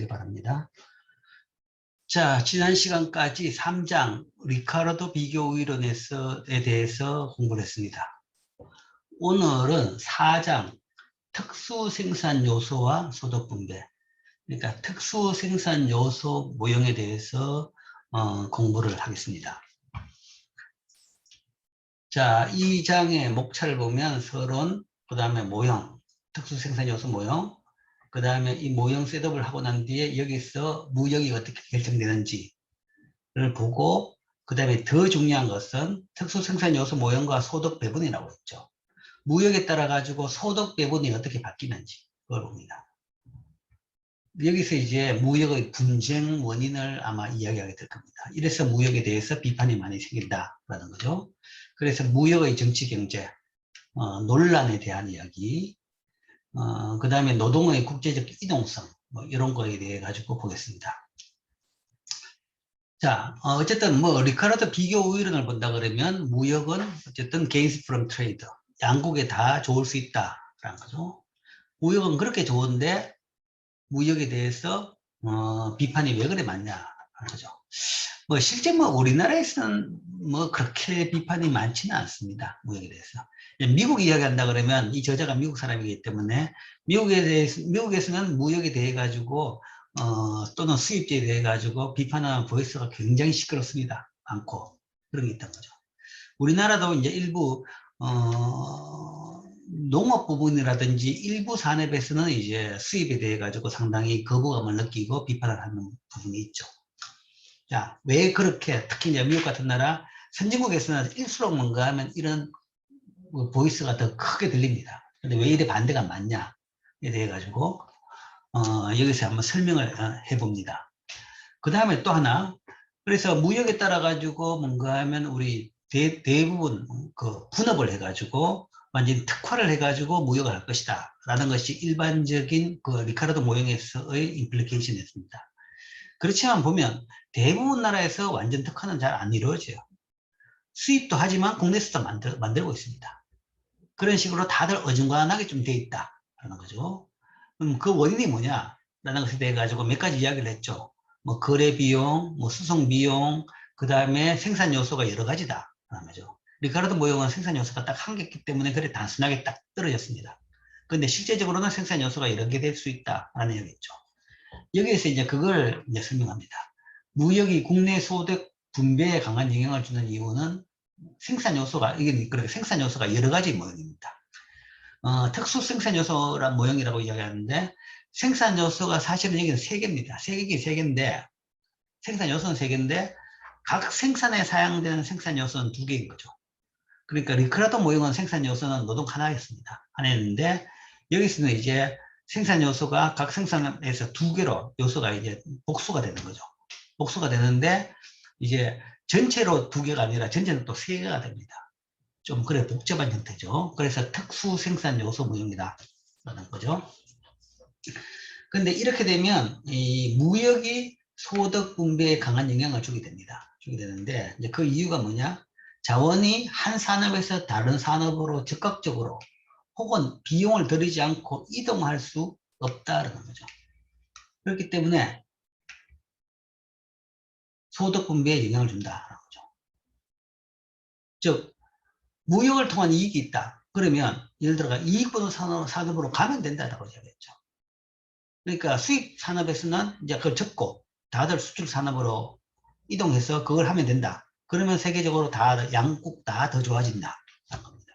하시기 바랍니다. 자, 지난 시간까지 3장 리카르도 비교 이론에 대해서 공부를 했습니다. 오늘은 4장 특수 생산 요소와 소득 분배, 그러니까 특수 생산 요소 모형에 대해서 공부를 하겠습니다. 자, 이 장의 목차를 보면 서론, 그 다음에 모형, 특수 생산 요소 모형, 그 다음에 이 모형 셋업을 하고 난 뒤에 여기서 무역이 어떻게 결정되는지를 보고, 그 다음에 더 중요한 것은 특수 생산 요소 모형과 소득 배분이라고 했죠. 무역에 따라 가지고 소득 배분이 어떻게 바뀌는지 그걸 봅니다. 여기서 이제 무역의 분쟁 원인을 아마 이야기하게 될 겁니다. 이래서 무역에 대해서 비판이 많이 생긴다라는 거죠. 그래서 무역의 정치 경제, 논란에 대한 이야기, 그 다음에 노동의 국제적 이동성, 뭐 이런 거에 대해 가지고 보겠습니다. 자, 어쨌든 뭐 리카르도 비교 이론을 본다 그러면 무역은 어쨌든 gains from trade, 양국에 다 좋을 수 있다라는 거죠. 무역은 그렇게 좋은데 무역에 대해서 비판이 왜 그래 많냐라는 거죠. 뭐 실제 뭐 우리나라에서는 뭐 그렇게 비판이 많지는 않습니다. 무역에 대해서. 미국 이야기한다 그러면 이 저자가 미국 사람이기 때문에 미국에서는 무역에 대해 가지고 또는 수입제에 대해 가지고 비판하는 보이스가 굉장히 시끄럽습니다. 많고 그런 게 있다는 거죠. 우리나라도 이제 일부 농업 부분이라든지 일부 산업에서는 이제 수입에 대해 가지고 상당히 거부감을 느끼고 비판을 하는 부분이 있죠. 자, 왜 그렇게 특히 이제 미국 같은 나라 선진국에서는 일수록 뭔가 하면 이런 보이스가 더 크게 들립니다. 근데 왜 이래 반대가 많냐에 대해 가지고 여기서 한번 설명을 해봅니다. 그 다음에 또 하나, 그래서 무역에 따라 가지고 뭔가 하면 우리 대부분 그 분업을 해가지고 완전히 특화를 해가지고 무역을 할 것이다 라는 것이 일반적인 그 리카르도 모형에서의 임플리케이션이었습니다. 그렇지만 보면 대부분 나라에서 완전 특화는 잘 안 이루어져요. 수입도 하지만 국내에서도 만들고 있습니다. 그런 식으로 다들 어중간하게 좀 돼 있다라는 거죠. 그럼 그 원인이 뭐냐라는 것에 대해 가지고 몇 가지 이야기를 했죠. 뭐 거래 비용, 뭐 수송 비용, 그 다음에 생산 요소가 여러 가지다라는 거죠. 리카르도 모형은 생산 요소가 딱 한 개이기 때문에 그래 단순하게 딱 떨어졌습니다. 그런데 실제적으로는 생산 요소가 여러 개 될 수 있다라는 얘기겠죠. 여기에서 이제 그걸 이제 설명합니다. 무역이 국내 소득 분배에 강한 영향을 주는 이유는 생산 요소가, 이게 그렇게 생산 요소가 여러 가지 모형입니다. 특수 생산 요소란 모형이라고 이야기하는데, 생산 요소가 사실은 여기는 세 개입니다. 세 개인데, 생산 요소는 세 개인데, 각 생산에 사용되는 생산 요소는 두 개인 거죠. 그러니까 리카르도 모형은 생산 요소는 노동 하나였습니다. 하나였는데, 여기서는 이제 생산 요소가 각 생산에서 두 개로 요소가 이제 복수가 되는 거죠. 복수가 되는데, 이제 전체로 두 개가 아니라 전체는 또 세 개가 됩니다. 좀 그래 복잡한 형태죠. 그래서 특수 생산 요소 모형이다 라는 거죠. 근데 이렇게 되면 이 무역이 소득 분배에 강한 영향을 주게 됩니다. 주게 되는데 이제 그 이유가 뭐냐? 자원이 한 산업에서 다른 산업으로 적극적으로 혹은 비용을 들이지 않고 이동할 수 없다라는 거죠. 그렇기 때문에 소득 분배에 영향을 준다라는 거죠. 즉 무역을 통한 이익이 있다. 그러면 예를 들어가 이익보는 산업으로 가면 된다라고 이야기했죠. 그러니까 수입 산업에서는 이제 그걸 접고 다들 수출 산업으로 이동해서 그걸 하면 된다. 그러면 세계적으로 다 양국 다 더 좋아진다라는 겁니다.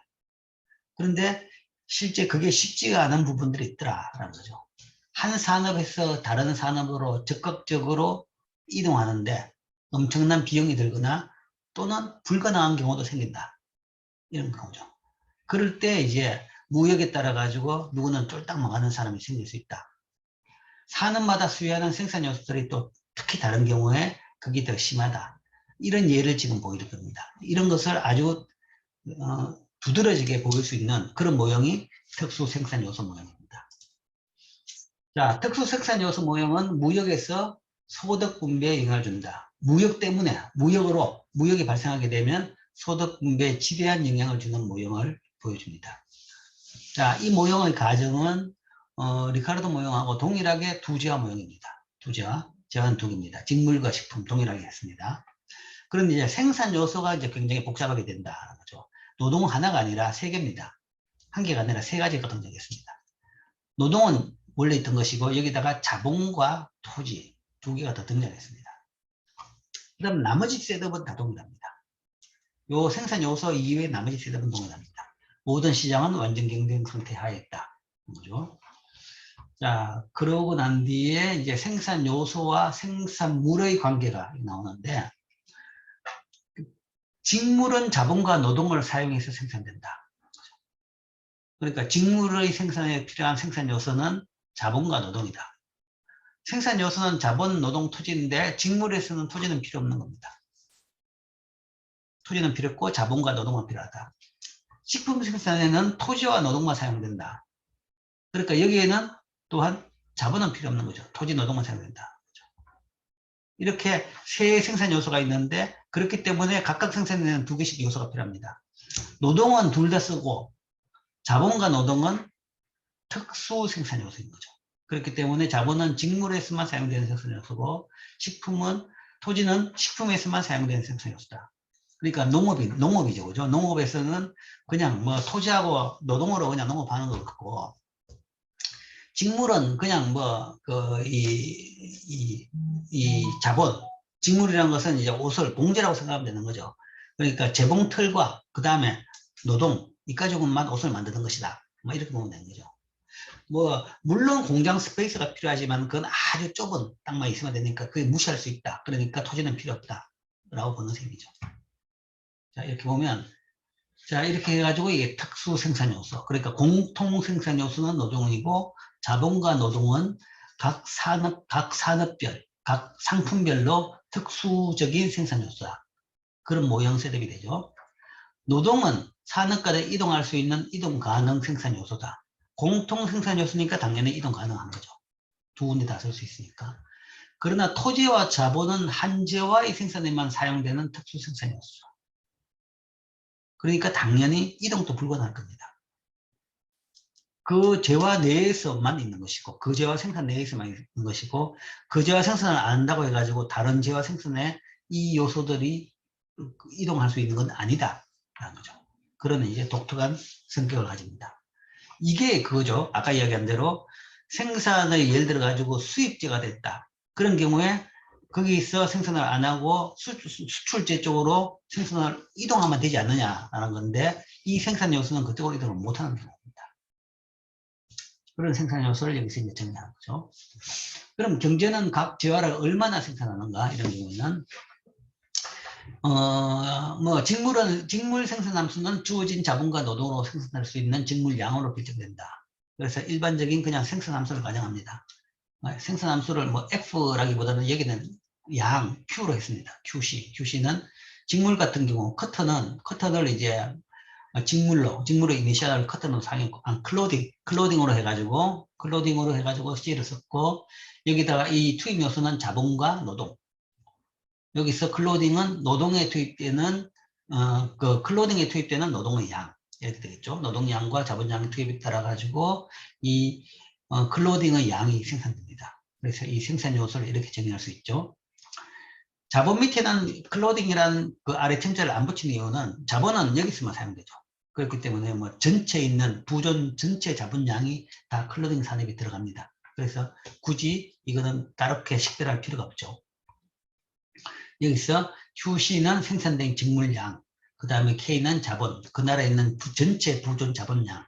그런데 실제 그게 쉽지가 않은 부분들이 있더라라는 거죠. 한 산업에서 다른 산업으로 적극적으로 이동하는데 엄청난 비용이 들거나 또는 불가능한 경우도 생긴다. 이런 거죠. 그럴 때 이제 무역에 따라 가지고 누구는 쫄딱 망하는 사람이 생길 수 있다. 산업마다 수요하는 생산 요소들이 또 특히 다른 경우에 그게 더 심하다. 이런 예를 지금 보일 겁니다. 이런 것을 아주 두드러지게 보일 수 있는 그런 모형이 특수 생산 요소 모형입니다. 자, 특수 생산 요소 모형은 무역에서 소득 분배에 영향을 준다. 무역 때문에 무역이 발생하게 되면 소득 분배에 지대한 영향을 주는 모형을 보여줍니다. 자, 이 모형의 가정은 리카르도 모형하고 동일하게 두지화 모형입니다. 투자, 제한 두 개입니다. 직물과 식품 동일하게 했습니다. 그런데 이제 생산 요소가 이제 굉장히 복잡하게 된다는 거죠. 노동은 하나가 아니라 세 개입니다. 한 개가 아니라 세 가지가 등장했습니다. 노동은 원래 있던 것이고 여기다가 자본과 토지 두 개가 더 등장했습니다. 그 다음 나머지 셋업은 다 동일합니다. 요 생산 요소 이외의 나머지 셋업은 동일합니다. 모든 시장은 완전 경쟁 상태 하에 있다. 그죠? 자, 그러고 난 뒤에 이제 생산 요소와 생산물의 관계가 나오는데, 직물은 자본과 노동을 사용해서 생산된다. 그러니까 직물의 생산에 필요한 생산 요소는 자본과 노동이다. 생산 요소는 자본, 노동, 토지인데 직물에서는 토지는 필요 없는 겁니다. 토지는 필요 없고 자본과 노동만 필요하다. 식품 생산에는 토지와 노동만 사용된다. 그러니까 여기에는 또한 자본은 필요 없는 거죠. 토지, 노동만 사용된다. 이렇게 세 생산 요소가 있는데 그렇기 때문에 각각 생산에는 두 개씩 요소가 필요합니다. 노동은 둘 다 쓰고 자본과 노동은 특수 생산 요소인 거죠. 그렇기 때문에 자본은 직물에서만 사용되는 생산 요소고 식품은 토지는 식품에서만 사용되는 생산 요소다. 그러니까 농업이죠. 그죠? 농업에서는 그냥 뭐 토지하고 노동으로 그냥 농업하는 것 같고 직물은 그냥 뭐 이 자본, 직물이라는 것은 이제 옷을 봉제라고 생각하면 되는 거죠. 그러니까 재봉틀과 그 다음에 노동 이 가지고만 옷을 만드는 것이다. 뭐 이렇게 보면 되는 거죠. 뭐 물론 공장 스페이스가 필요하지만 그건 아주 좁은 땅만 있으면 되니까 그게 무시할 수 있다. 그러니까 토지는 필요 없다라고 보는 셈이죠. 자 이렇게 보면 자 이렇게 해가지고 이게 특수 생산 요소. 그러니까 공통 생산 요소는 노동이고 자본과 노동은 각 산업별, 각 상품별로 특수적인 생산 요소다. 그런 모형 셋업이 되죠. 노동은 산업가에 이동할 수 있는 이동 가능 생산 요소다. 공통 생산 요소니까 당연히 이동 가능한 거죠. 두 군데 다 쓸 수 있으니까. 그러나 토지와 자본은 한재와의 생산에만 사용되는 특수 생산 요소죠. 그러니까 당연히 이동도 불가능할 겁니다. 그 재화 내에서만 있는 것이고 그 재화 생산 내에서만 있는 것이고 그 재화 생산을 안 한다고 해가지고 다른 재화 생산에 이 요소들이 이동할 수 있는 건 아니다 라는 거죠. 그러면 이제 독특한 성격을 가집니다. 이게 그거죠. 아까 이야기한 대로 생산의 예를 들어 가지고 수입제가 됐다. 그런 경우에 거기서 생산을 안 하고 수출제 쪽으로 생산을 이동하면 되지 않느냐라는 건데 이 생산 요소는 그쪽으로 이동을 못하는 겁니다. 그런 생산 요소를 여기서 이제 정리하는 거죠. 그럼 경제는 각 재화를 얼마나 생산하는가 이런 경우에는 뭐 직물 생산 함수는 주어진 자본과 노동으로 생산할 수 있는 직물량으로 결정된다. 그래서 일반적인 그냥 생산 함수를 가정합니다. 생산 함수를 뭐 F라기보다는 여기는 양 Q로 했습니다. QC는 직물 같은 경우 커터를 이제 직물로 이니셜 커터는 사용했고 클로딩으로 해가지고 C를 썼고 여기다가 이 투입 요소는 자본과 노동. 여기서 클로딩은 노동에 투입되는 그 클로딩에 투입되는 노동의 양 이렇게 되겠죠. 노동량과 자본량의 투입에 따라 가지고 이 클로딩의 양이 생산됩니다. 그래서 이 생산 요소를 이렇게 정의할 수 있죠. 자본 밑에는 클로딩이라는 그 아래 첨자를 안 붙이는 이유는 자본은 여기서만 사용되죠. 그렇기 때문에 뭐 전체에 있는 부존 전체 자본량이 다 클로딩 산업에 들어갑니다. 그래서 굳이 이거는 다르게 식별할 필요가 없죠. 여기서 QC는 생산된 직물량, 그 다음에 K는 자본, 그 나라에 있는 전체 부존 자본량,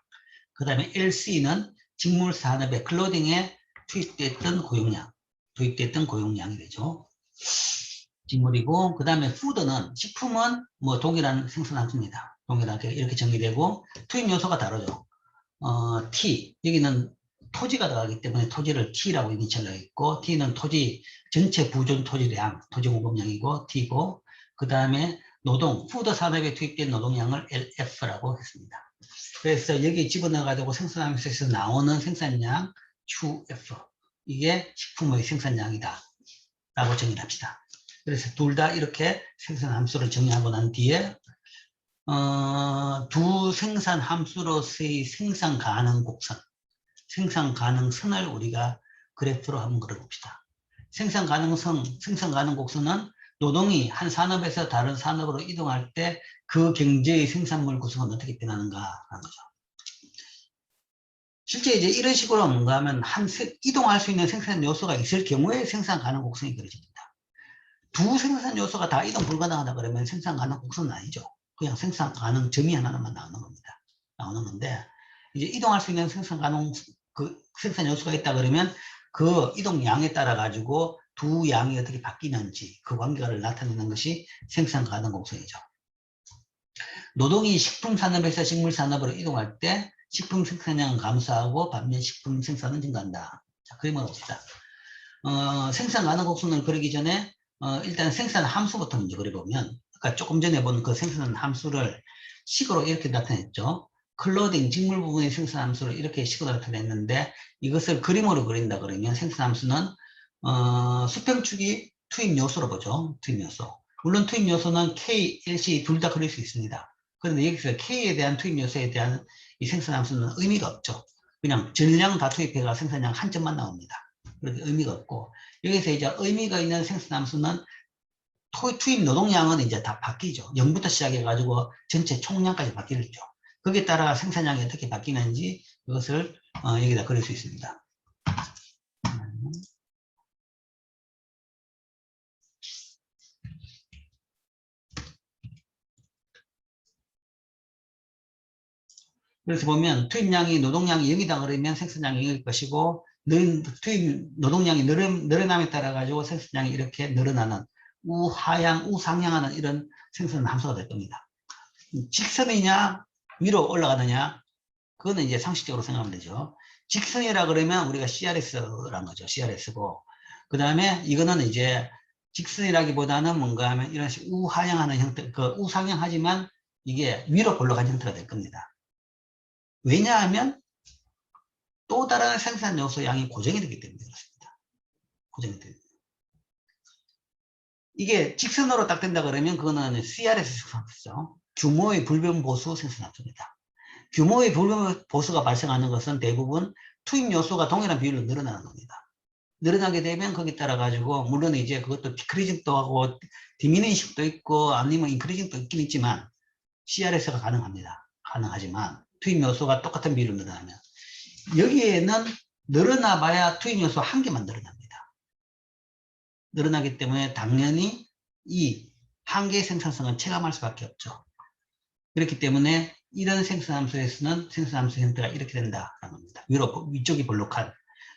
그 다음에 LC는 직물 산업의 클로딩에 투입됐던 고용량이 되죠. 직물이고, 그 다음에 푸드는, 식품은 뭐 동일한 생산 함수입니다. 동일하게 이렇게 정의되고, 투입 요소가 다르죠. T, 여기는 토지가 들어가기 때문에 토지를 T라고 이니셜로 했고, T는 토지, 전체 부존 토지량, 토지 공급량이고, T고, 그 다음에 노동, 푸드 산업에 투입된 노동량을 LF라고 했습니다. 그래서 여기 집어넣어가지고 생산하면서 나오는 생산량 QF. 이게 식품의 생산량이다. 라고 정의를 합시다. 그래서 둘 다 이렇게 생산 함수를 정의하고 난 뒤에, 두 생산 함수로서의 생산 가능 곡선, 생산 가능선을 우리가 그래프로 한번 그려봅시다. 생산 가능성, 생산 가능 곡선은 노동이 한 산업에서 다른 산업으로 이동할 때 그 경제의 생산물 구성은 어떻게 변하는가라는 거죠. 실제 이제 이런 식으로 뭔가 하면 이동할 수 있는 생산 요소가 있을 경우에 생산 가능 곡선이 그려집니다. 두 생산 요소가 다 이동 불가능하다 그러면 생산 가능 곡선은 아니죠. 그냥 생산 가능 점이 하나만 나오는 겁니다. 나오는 건데, 이제 이동할 수 있는 생산 가능 그 생산 요소가 있다 그러면 그 이동량에 따라 가지고 두 양이 어떻게 바뀌는지 그 관계를 나타내는 것이 생산 가능 곡선이죠. 노동이 식품 산업에서 식물 산업으로 이동할 때 식품 생산량은 감소하고 반면 식품 생산은 증가한다. 자, 그림을 봅시다. 생산 가능 곡선을 그리기 전에 일단 생산 함수부터 먼저 그려보면, 아까 조금 전에 본 그 생산 함수를 식으로 이렇게 나타냈죠. 클로딩, 직물 부분의 생산 함수를 이렇게 식으로 나타냈는데, 이것을 그림으로 그린다 그러면 생산 함수는 수평축이 투입 요소로 보죠. 투입 요소. 물론 투입 요소는 K, LC 둘 다 그릴 수 있습니다. 그런데 여기서 K에 대한 투입 요소에 대한 이 생산 함수는 의미가 없죠. 그냥 전량 다 투입해가 생산량 한 점만 나옵니다. 그렇게 의미가 없고, 여기서 이제 의미가 있는 생산 함수는 투입 노동량은 이제 다 바뀌죠. 0부터 시작해가지고 전체 총량까지 바뀌죠. 거기에 따라 생산량이 어떻게 바뀌는지 그것을 여기다 그릴 수 있습니다. 그래서 보면 투입량이 노동량이 0이다 그러면 생산량이 0일 것이고, 투입 노동량이 늘어남에 따라 가지고 생산량이 이렇게 늘어나는 우하향, 우상향하는 이런 생산 함수가 될 겁니다. 직선이냐 위로 올라가느냐, 그거는 이제 상식적으로 생각하면 되죠. 직선이라 그러면 우리가 CRS란 거죠. CRS고, 그 다음에 이거는 이제 직선이라기보다는 뭔가 하면 이런 식으로 우하향하는 형태, 그 우상향하지만 이게 위로 올라가는 형태가 될 겁니다. 왜냐하면 또 다른 생산 요소 양이 고정이 되기 때문에 그렇습니다. 고정이 됩니다. 이게 직선으로 딱 된다 그러면 그거는 CRS 생산합수죠. 규모의 불변보수 생산합수입니다. 규모의 불변보수가 발생하는 것은 대부분 투입 요소가 동일한 비율로 늘어나는 겁니다. 늘어나게 되면 거기에 따라 가지고 물론 이제 그것도 디크리징도 하고 디미니식도 있고 아니면 인크리징도 있긴 있지만 CRS가 가능합니다. 가능하지만 투입 요소가 똑같은 비율로 늘어나면 여기에는 늘어나 봐야 투입 요소 한 개만 늘어납니다. 늘어나기 때문에 당연히 이 한 개의 생산성은 체감할 수밖에 없죠. 그렇기 때문에 이런 생산함수에서는 생산함수 형태가 이렇게 된다는 겁니다. 위쪽이 볼록한,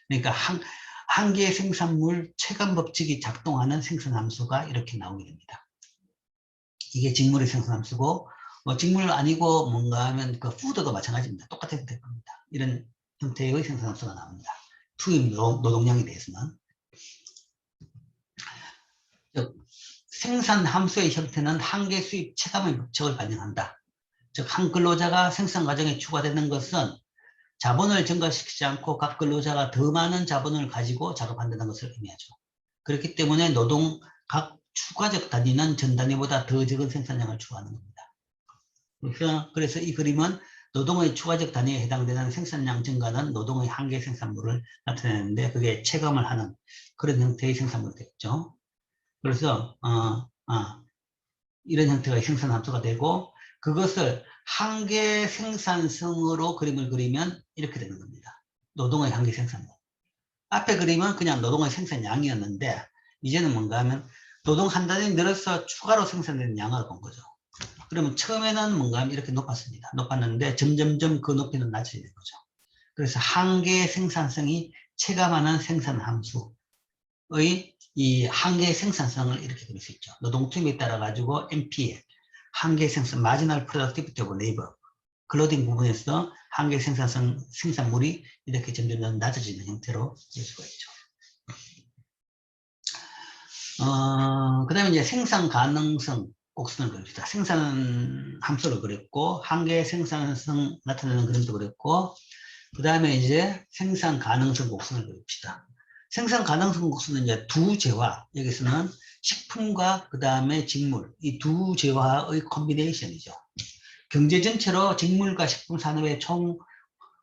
그러니까 한 개의 생산물 체감 법칙이 작동하는 생산함수가 이렇게 나오게 됩니다. 이게 직물의 생산함수고, 직물 아니고 뭔가 하면 그 푸드도 마찬가지입니다. 똑같은 형태일 겁니다. 이런 형태의 생산함수가 나옵니다. 투입 노동량에 대해서는. 즉, 생산함수의 형태는 한계 수입 체감의 법칙을 반영한다. 즉, 한 근로자가 생산 과정에 추가되는 것은 자본을 증가시키지 않고 각 근로자가 더 많은 자본을 가지고 작업한다는 것을 의미하죠. 그렇기 때문에 각 추가적 단위는 전 단위보다 더 적은 생산량을 추구하는 겁니다. 그래서 이 그림은 노동의 추가적 단위에 해당되는 생산량 증가는 노동의 한계 생산물을 나타내는데 그게 체감을 하는 그런 형태의 생산물이 되겠죠. 그래서 이런 형태의 생산함수가 되고, 그것을 한계 생산성으로 그림을 그리면 이렇게 되는 겁니다. 노동의 한계 생산량. 앞에 그림은 그냥 노동의 생산량이었는데 이제는 뭔가 하면 노동 한 단위 늘어서 추가로 생산되는 양을 본 거죠. 그러면 처음에는 뭔가 하면 이렇게 높았습니다. 높았는데 점점점 그 높이는 낮아지는 거죠. 그래서 한계 생산성이 체감하는 생산함수의 이 한계 생산성을 이렇게 그릴 수 있죠. 노동 투입에 따라 가지고 MPL, 한계 생산, 마지널 프로덕티비티 오브 레이버, 클로딩 부분에서 한계 생산물이 이렇게 점점 낮아지는 형태로 볼 수가 있죠. 그 다음에 이제 생산 가능성 곡선을 그립시다. 생산 함수를 그렸고, 한계 생산성 나타내는 그림도 그렸고, 그 다음에 이제 생산 가능성 곡선을 그립시다. 생산 가능성 곡선은 이제 두 재화, 여기서는 식품과 그 다음에 직물, 이 두 재화의 콤비네이션이죠. 경제 전체로 직물과 식품 산업에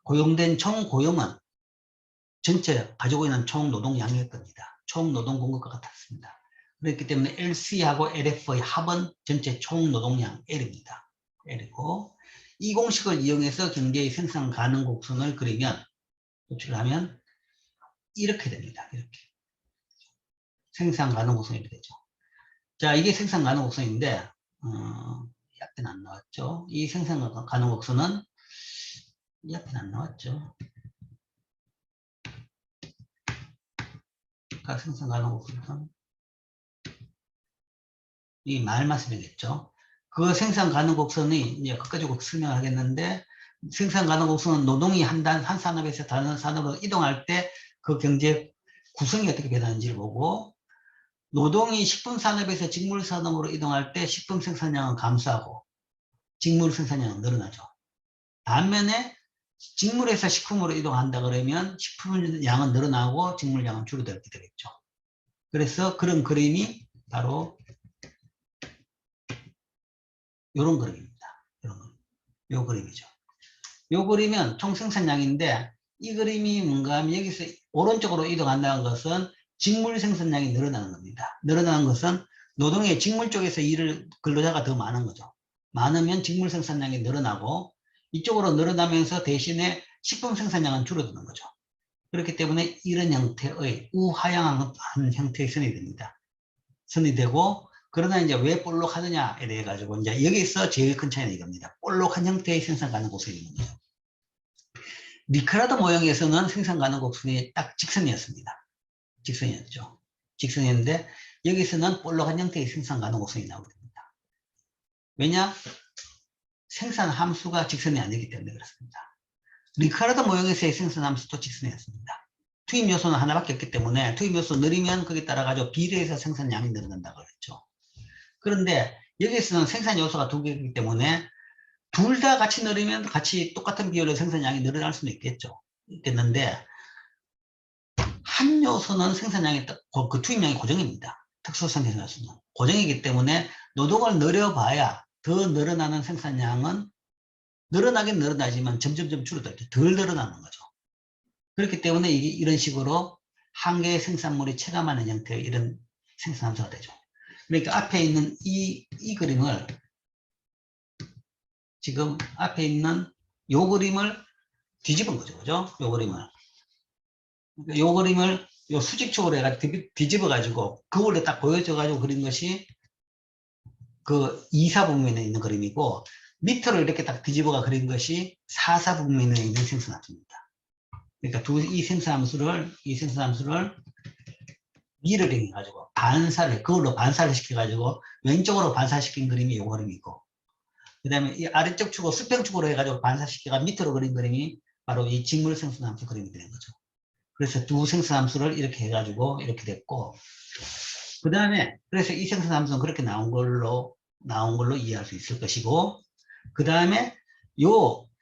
고용된 총 고용은 전체 가지고 있는 총 노동량일 겁니다. 총 노동 공급과 같았습니다. 그렇기 때문에 LC하고 LF의 합은 전체 총 노동량 L입니다. L이고 이 공식을 이용해서 경제의 생산 가능 곡선을 그리면 도출하면 이렇게 됩니다. 이렇게 생산 가능 곡선이 되죠. 자, 이게 생산 가능 곡선인데 앞에는 안 나왔죠. 이 생산 가능 곡선은 이 앞에는 안 나왔죠. 생산 가능 곡선은 이 말만 쓰면겠죠. 그 생산 가능 곡선이 이제 끝까지 설명하겠는데 생산 가능 곡선은 노동이 한 산업에서 다른 산업으로 이동할 때 그 경제 구성이 어떻게 변하는지를 보고 노동이 식품 산업에서 직물 산업으로 이동할 때 식품 생산량은 감소하고 직물 생산량은 늘어나죠. 반면에 직물에서 식품으로 이동한다 그러면 식품 양은 늘어나고 직물 양은 줄어들게 되겠죠. 그래서 그런 그림이 바로 이런 그림입니다. 이 그림이죠. 이 그림은 총 생산량인데 이 그림이 뭔가 하면 여기서 오른쪽으로 이동한다는 것은 직물 생산량이 늘어나는 겁니다. 늘어나는 것은 노동의 직물 쪽에서 일을 근로자가 더 많은 거죠. 많으면 직물 생산량이 늘어나고 이쪽으로 늘어나면서 대신에 식품 생산량은 줄어드는 거죠. 그렇기 때문에 이런 형태의 우하향한 형태의 선이 됩니다. 선이 되고 그러나 이제 왜 볼록하느냐에 대해 가지고 이제 여기서 제일 큰 차이는 이겁니다. 볼록한 형태의 생산 가능 곡선이 있는 거죠. 리카르도 모형에서는 생산 가능 곡선이 딱 직선이었습니다. 직선이었죠. 직선이었는데 여기서는 볼록한 형태의 생산 가능 곡선이 나오게 됩니다. 왜냐? 생산 함수가 직선이 아니기 때문에 그렇습니다. 리카르도 모형에서의 생산 함수도 직선이었습니다. 투입 요소는 하나밖에 없기 때문에 투입 요소 느리면 거기에 따라 가지고 비례해서 생산량이 늘어난다고 그랬죠. 그런데 여기서는 생산 요소가 두 개이기 때문에 둘 다 같이 늘으면 같이 똑같은 비율로 생산량이 늘어날 수는 있겠는데 한 요소는 생산량이 그 투입량이 고정입니다. 특수성 생산수는 고정이기 때문에 노동을 늘려봐야 더 늘어나는 생산량은 늘어나긴 늘어나지만 점점점 줄어들죠. 덜 늘어나는 거죠. 그렇기 때문에 이게 이런 식으로 한 개의 생산물이 체감하는 형태의 이런 생산함수가 되죠. 그러니까 앞에 있는 이 그림을 지금 앞에 있는 요 그림을 뒤집은 거죠. 그죠? 요 그림을 요 수직축으로 해가지고 뒤집어 가지고 거울에 딱 보여줘 가지고 그린 것이 그 2사 부분에 있는 그림이고 밑으로 이렇게 딱 뒤집어가 그린 것이 4사 부분에 있는 생산함수입니다. 그러니까 이 생산함수를 미러링 해가지고 그걸로 반사를 시켜가지고 왼쪽으로 반사시킨 그림이 이 그림이고 그 다음에 이 아래쪽 축을 수평축으로 해가지고 반사시켜가 밑으로 그린 그림이 바로 이 직물 생산함수 그림이 되는 거죠. 그래서 두 생산함수를 이렇게 해가지고 이렇게 됐고 그 다음에 그래서 이 생산함수는 그렇게 나온 걸로 이해할 수 있을 것이고 그 다음에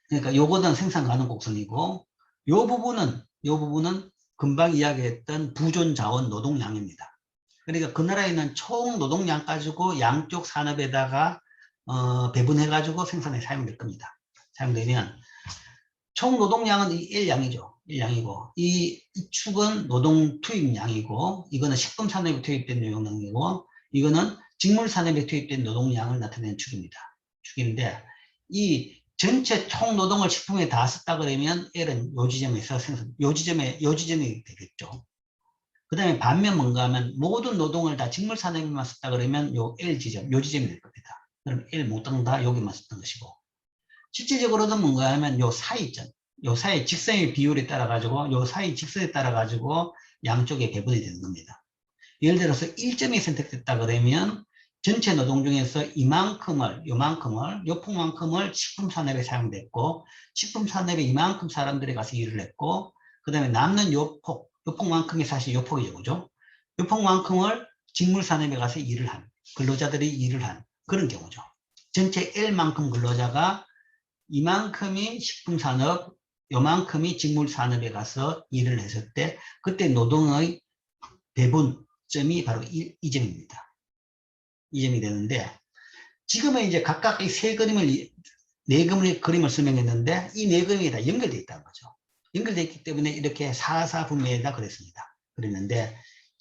그러니까 요거는 생산 가능 곡선이고 요 부분은 금방 이야기했던 부존 자원 노동량입니다. 그러니까 그 나라에 있는 총 노동량 가지고 양쪽 산업에다가 배분해가지고 생산에 사용될 겁니다. 사용되면 총 노동량은 이 L량이죠. L량이고 이 축은 노동 투입량이고 이거는 식품 산업에 투입된 노동량이고 이거는 직물 산업에 투입된 노동량을 나타내는 축인데 이 전체 총 노동을 식품에 다 썼다 그러면 L은 요 지점에서 요 지점이 되겠죠. 그 다음에 반면 뭔가 하면 모든 노동을 다 직물 산업에만 썼다 그러면 요 L 지점, 요 지점이 될 겁니다. 그럼 L 모든 다 여기만 썼던 것이고 실질적으로는 뭔가 하면 요 사이점, 요 사이 직선의 비율에 따라 가지고 요 사이 직선에 따라 가지고 양쪽에 배분이 되는 겁니다. 예를 들어서 1점이 선택됐다 그러면 전체 노동 중에서 요 폭만큼을 식품 산업에 사용됐고 식품 산업에 이만큼 사람들이 가서 일을 했고 그 다음에 남는 요 폭만큼이 사실 요 폭이죠. 그죠? 요 폭만큼을 직물 산업에 가서 근로자들이 일을 한 그런 경우죠. 전체 L만큼 근로자가 이만큼이 식품 산업, 요만큼이 직물 산업에 가서 일을 했을 때 그때 노동의 배분점이 바로 이 점입니다. 이 점이 되는데 지금은 이제 각각 이 세 그림을 네 그림을 설명했는데 이 네 그림이 다 연결되어 있다는 거죠. 연결되어 있기 때문에 이렇게 사사분면에다 그랬습니다. 그랬는데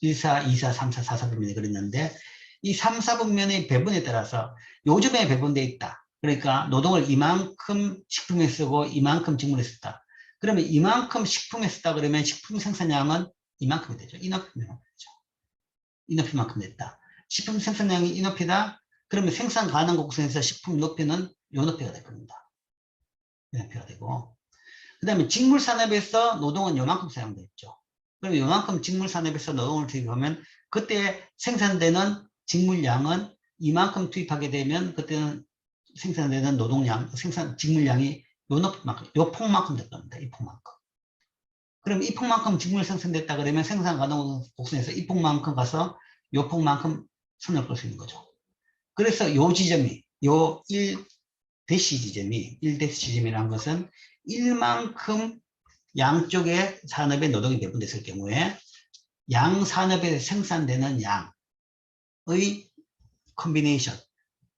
1사, 2사, 3사, 4사 분면이 그랬는데 이 3, 4분면의 배분에 따라서 요즘에 배분되어 있다. 그러니까 노동을 이만큼 식품에 쓰고 이만큼 직물에 썼다. 그러면 이만큼 식품에 썼다 그러면 식품 생산량은 이만큼이 되죠. 이 높이만큼 되죠. 이 높이만큼 됐다. 식품 생산량이 이 높이다. 그러면 생산 가능 곡선에서 식품 높이는 요 높이가 될 겁니다. 이 높이가 되고 그 다음에 직물 산업에서 노동은 요만큼 사용됐죠. 그럼 요만큼 직물 산업에서 노동을 투입하면 그때 생산되는 직물량은 이만큼 투입하게 되면 그때는 생산되는 노동량, 직물량이 요 높이만큼, 요 폭만큼 될 겁니다. 이 폭만큼. 그럼 이 폭만큼 직물 생산됐다 그러면 생산 가능 곡선에서 이 폭만큼 가서 요 폭만큼 손을 끌 수 있는 거죠. 그래서 요 지점이, 요 1대시 지점이, 1대시 지점이라는 것은 1만큼 양쪽의 산업의 노동이 배분됐을 경우에 양 산업에 생산되는 양의 컨비네이션,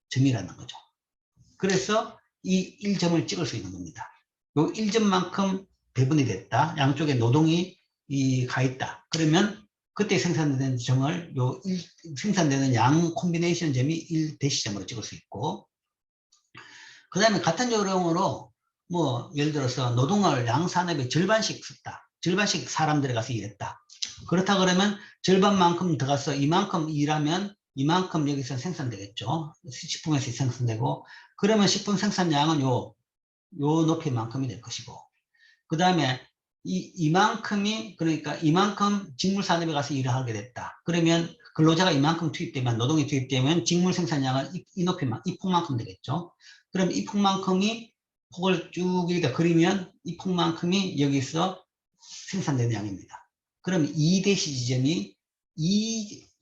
점이라는 거죠. 그래서 이 1점을 찍을 수 있는 겁니다. 요 1점만큼 배분이 됐다. 양쪽에 노동이 가 있다. 그러면 그때 생산되는 점을 생산되는 양 콤비네이션 점이 1대시점으로 찍을 수 있고 그 다음에 같은 요령으로 뭐 예를 들어서 노동을 양산업의 절반씩 썼다. 절반씩 사람들이 가서 일했다. 그렇다 그러면 절반만큼 더 가서 이만큼 일하면 이만큼 여기서 생산되겠죠. 식품에서 생산되고 그러면 식품 생산량은 요 높이만큼이 될 것이고 그 다음에 이만큼이 그러니까 이만큼 직물산업에 가서 일을 하게 됐다. 그러면 근로자가 이만큼 투입되면 노동이 투입되면 직물 생산량은 이 높이만 이 폭만큼 되겠죠. 그럼 이 폭만큼이 폭을 쭉 여기다 그리면 이 폭만큼이 여기서 생산되는 양입니다. 그럼 2대시 지점이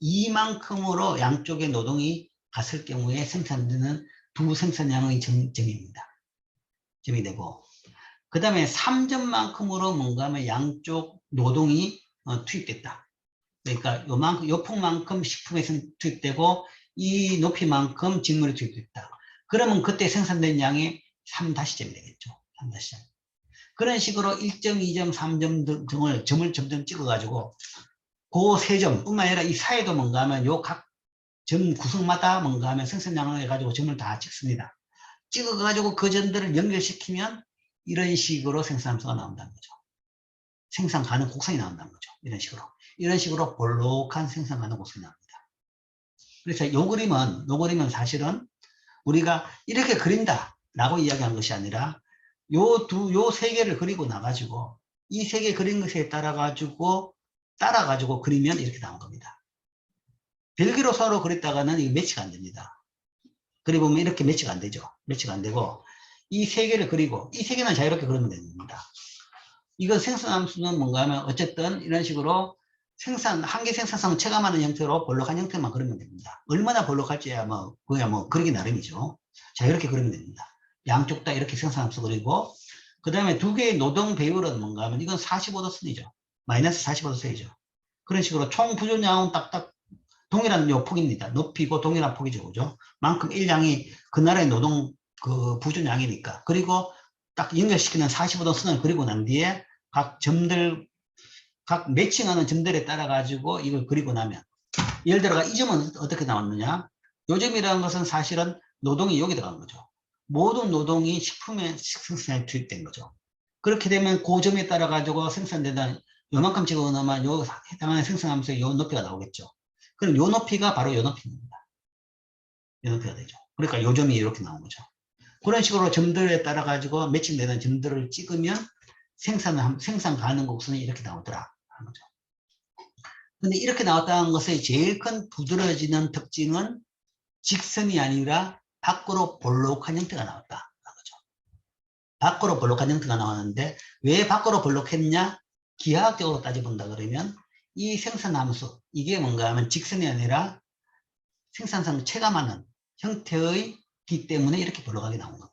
이만큼으로 양쪽의 노동이 갔을 경우에 생산되는 두 생산량의 점입니다. 점이 되고 그 다음에 3점만큼으로 뭔가 하면 양쪽 노동이 투입됐다. 그러니까 요 폭만큼 식품에 투입되고 이 높이만큼 직물이 투입됐다. 그러면 그때 생산된 양이 3다시점이 되겠죠. 3다시점. 그런 식으로 1점, 2점, 3점 등을 점을 점점 찍어가지고 그 3점 뿐만 아니라 이 사이도 뭔가 하면 요 각 점 구성마다 뭔가 하면 생산량을 해가지고 점을 다 찍습니다. 찍어가지고 그 점들을 연결시키면 이런 식으로 생산함수가 나온다는 거죠. 생산 가능 곡선이 나온다는 거죠. 이런 식으로. 이런 식으로 볼록한 생산 가능 곡선이 나옵니다. 그래서 요 그림은 사실은 우리가 이렇게 그린다라고 이야기한 것이 아니라 요 세 개를 그리고 나가지고 이 세 개 그린 것에 따라가지고 그리면 이렇게 나온 겁니다. 별개로 서로 그렸다가는 이게 매치가 안 됩니다. 그리보면 이렇게 매치가 안 되죠. 매치가 안 되고 이 세 개를 그리고 이 세 개는 자유롭게 그리면 됩니다. 이거 생산함수는 뭔가 하면 어쨌든 이런 식으로 한계 생산성을 체감하는 형태로 볼록한 형태만 그리면 됩니다. 얼마나 볼록할지야 그야 그러기 나름이죠. 자유롭게 그리면 됩니다. 양쪽 다 이렇게 생산함수 그리고 그 다음에 두 개의 노동 배율은 뭔가 하면 이건 45도 선이죠. 마이너스 45도 선이죠. 그런 식으로 총 부존량은 딱딱 동일한 요 폭입니다. 높이고 동일한 폭이죠. 그죠? 만큼 일량이 그 나라의 노동 그 부존량이니까. 그리고 딱 연결시키는 45도 선을 그리고 난 뒤에 각 매칭하는 점들에 따라 가지고 이걸 그리고 나면 예를 들어 이 점은 어떻게 나왔느냐? 요 점이라는 것은 사실은 노동이 여기 들어간 거죠. 모든 노동이 식품의 생산에 투입된 거죠. 그렇게 되면 그 점에 따라 가지고 생산되는 요만큼 집어넣으면 요 해당하는 생산하면서 요 높이가 나오겠죠. 그럼 요 높이가 바로 요 높이입니다. 요 높이가 되죠. 그러니까 요 점이 이렇게 나온 거죠. 그런 식으로 점들에 따라 가지고 매칭되는 점들을 찍으면 생산 가능 곡선이 이렇게 나오더라 하는 거죠. 근데 이렇게 나왔다는 것의 제일 큰 부드러워지는 특징은 직선이 아니라 밖으로 볼록한 형태가 나왔다 하는 거죠. 밖으로 볼록한 형태가 나왔는데 왜 밖으로 볼록했냐? 기하학적으로 따져본다 그러면 이 생산함수 이게 뭔가 하면 직선이 아니라 생산성을 체감하는 형태이기 때문에 이렇게 볼록하게 나온 겁니다.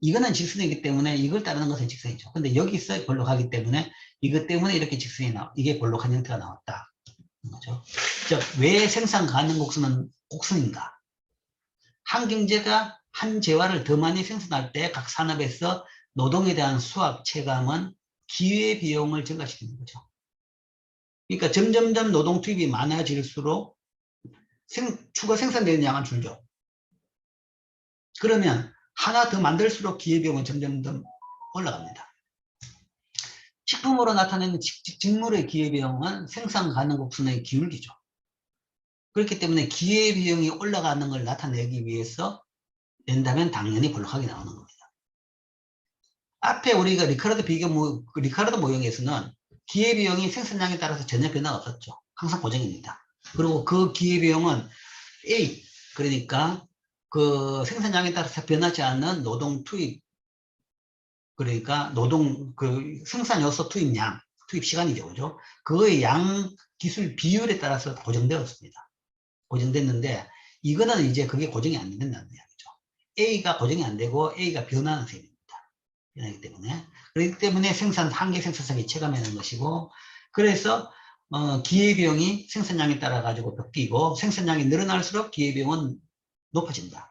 이거는 직선이기 때문에 이걸 따르는 것은 직선이죠. 근데 여기서 볼록하기 때문에 이것 때문에 이렇게 직선이 이게 볼록한 형태가 나왔다. 거죠. 즉, 왜 생산 가능 곡선은 곡선인가? 한 경제가 한 재화를 더 많이 생산할 때 각 산업에서 노동에 대한 수학 체감은 기회 비용을 증가시키는 거죠. 그러니까 점점점 노동 투입이 많아질수록 추가 생산되는 양은 줄죠. 그러면 하나 더 만들수록 기회비용은 점점 더 올라갑니다. 식품으로 나타내는 직물의 기회비용은 생산 가능국순의 기울기죠. 그렇기 때문에 기회비용이 올라가는 걸 나타내기 위해서 낸다면 당연히 볼록하게 나오는 겁니다. 앞에 우리가 리카르도 모형에서는 기회비용이 생산량에 따라서 전혀 변화가 없었죠. 항상 고정입니다. 그리고 그 기회비용은 A, 그러니까 그 생산량에 따라서 변하지 않는 노동 투입, 그러니까 생산 요소 투입량, 투입 시간이죠. 그죠? 그거의 양 기술 비율에 따라서 고정되었습니다. 고정됐는데, 이거는 이제 그게 고정이 안 된다는 이야기죠. A가 고정이 안 되고 A가 변하는 셈입니다. 변하기 때문에. 그렇기 때문에 한계 생산성이 체감하는 것이고, 그래서 기회비용이 생산량에 따라 가지고 바뀌고, 생산량이 늘어날수록 기회비용은 높아진다.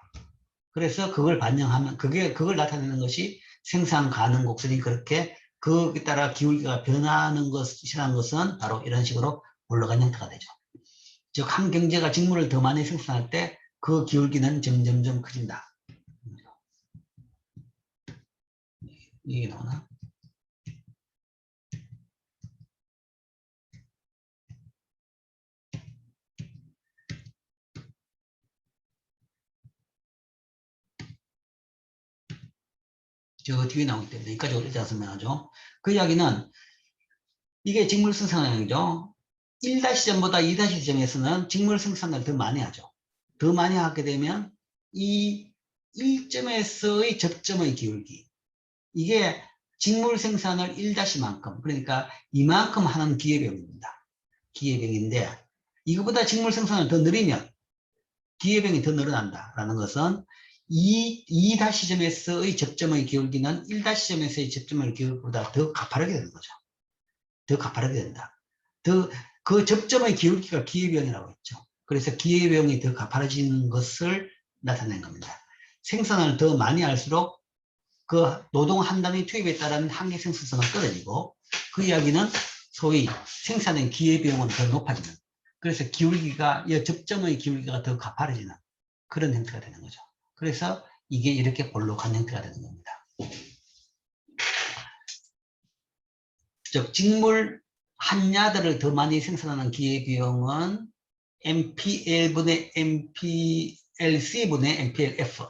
그래서 그걸 반영하면, 그걸 나타내는 것이 생산 가능 곡선이 그렇게 그에 따라 기울기가 변하는 것이라는 것은 바로 이런 식으로 올라간 형태가 되죠. 즉, 한 경제가 직물을 더 많이 생산할 때 그 기울기는 점점점 커진다. 이게 나오나? 저 뒤에 나오기 때문에 여기까지 일단 설명하죠. 그 이야기는 이게 직물 생산량이죠. 1-지점보다 2-지점에서는 직물 생산을 더 많이 하죠. 더 많이 하게 되면 이 1점에서의 접점의 기울기, 이게 직물 생산을 1-만큼, 그러니까 이만큼 하는 기회비용입니다. 기회비용인데 이거보다 직물 생산을 더 늘리면 기회비용이 더 늘어난다라는 것은 2-점에서의 접점의 기울기는 1-점에서의 접점의 기울기보다 더 가파르게 되는 거죠. 더 가파르게 된다. 그 접점의 기울기가 기회비용이라고 했죠. 그래서 기회비용이 더 가파라지는 것을 나타낸 겁니다. 생산을 더 많이 할수록 그 노동 한 단위 투입에 따른 한계 생산성은 떨어지고, 그 이야기는 소위 생산의 기회비용은 더 높아지는, 그래서 기울기가, 이 접점의 기울기가 더 가파라지는 그런 형태가 되는 거죠. 그래서 이게 이렇게 볼록한 형태가 되는 겁니다. 즉 직물 한 야드를 더 많이 생산하는 기회비용은 MPL분의 MPLC분의 MPLF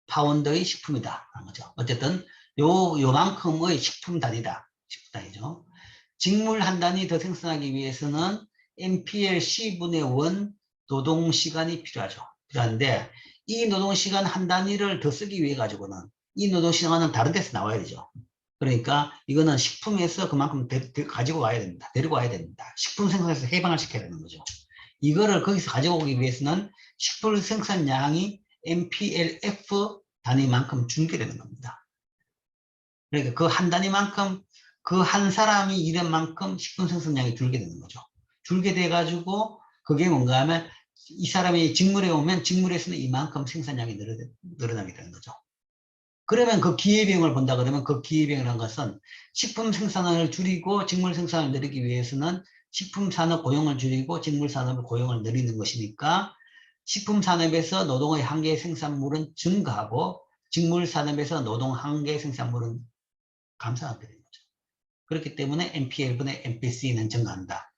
파운드의 식품이다 하는 거죠. 어쨌든 요만큼의 식품 단위다. 식품 단위죠. 직물 한 단위 더 생산하기 위해서는 MPLC분의 1 노동시간이 필요하죠. 필요한데 이 노동시간 한 단위를 더 쓰기 위해 가지고는 이 노동시간은 다른 데서 나와야 되죠. 그러니까 이거는 식품에서 그만큼 가지고 와야 됩니다. 데리고 와야 됩니다. 식품 생산에서 해방을 시켜야 되는 거죠. 이거를 거기서 가지고 오기 위해서는 식품 생산량이 MPLF 단위만큼 줄게 되는 겁니다. 그러니까 그 한 단위만큼, 그 한 사람이 일한 만큼 식품 생산량이 줄게 되는 거죠. 줄게 돼가지고 그게 뭔가 하면 이 사람이 직물에 오면 직물에서는 이만큼 생산량이 늘어나게 되는 거죠. 그러면 그 기회비용을 본다 그러면 그 기회비용이라는 것은 식품 생산을 줄이고 직물 생산을 늘리기 위해서는 식품 산업 고용을 줄이고 직물 산업 고용을 늘리는 것이니까 식품 산업에서 노동의 한계 생산물은 증가하고 직물 산업에서 노동 한계 생산물은 감소하게 되는 거죠. 그렇기 때문에 MPL분의 MPC는 증가한다.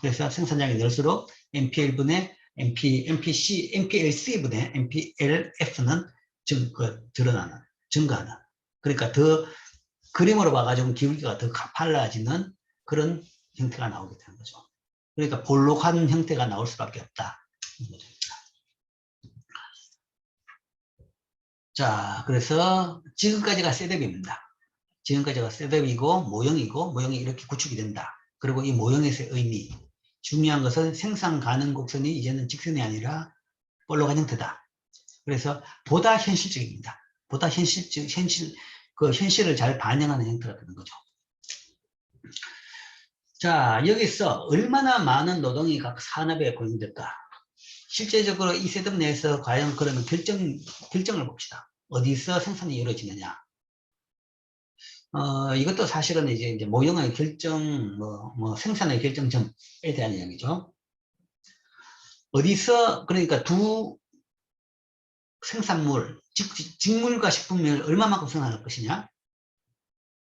그래서 생산량이 늘수록 MPL분의 MPLC분의 MPLF는 드러나는, 증가하는. 그러니까 더 그림으로 봐가지고 기울기가 더 가팔라지는 그런 형태가 나오게 되는 거죠. 그러니까 볼록한 형태가 나올 수밖에 없다. 자, 그래서 지금까지가 셋업입니다. 지금까지가 셋업이고 모형이 이렇게 구축이 된다. 그리고 이 모형에서의 의미, 중요한 것은 생산 가능 곡선이 이제는 직선이 아니라 볼록한 형태다. 그래서 보다 현실적입니다. 보다 현실을 잘 반영하는 형태가 되는 거죠. 자, 여기서 얼마나 많은 노동이 각 산업에 고용될까? 실제적으로 이 셋업 내에서 과연 그러면 결정을 봅시다. 어디서 생산이 이루어지느냐? 이것도 사실은 이제 모형의 결정, 생산의 결정점에 대한 이야기죠. 어디서, 그러니까 두 생산물, 직물과 식품을 얼마만큼 생산할 것이냐?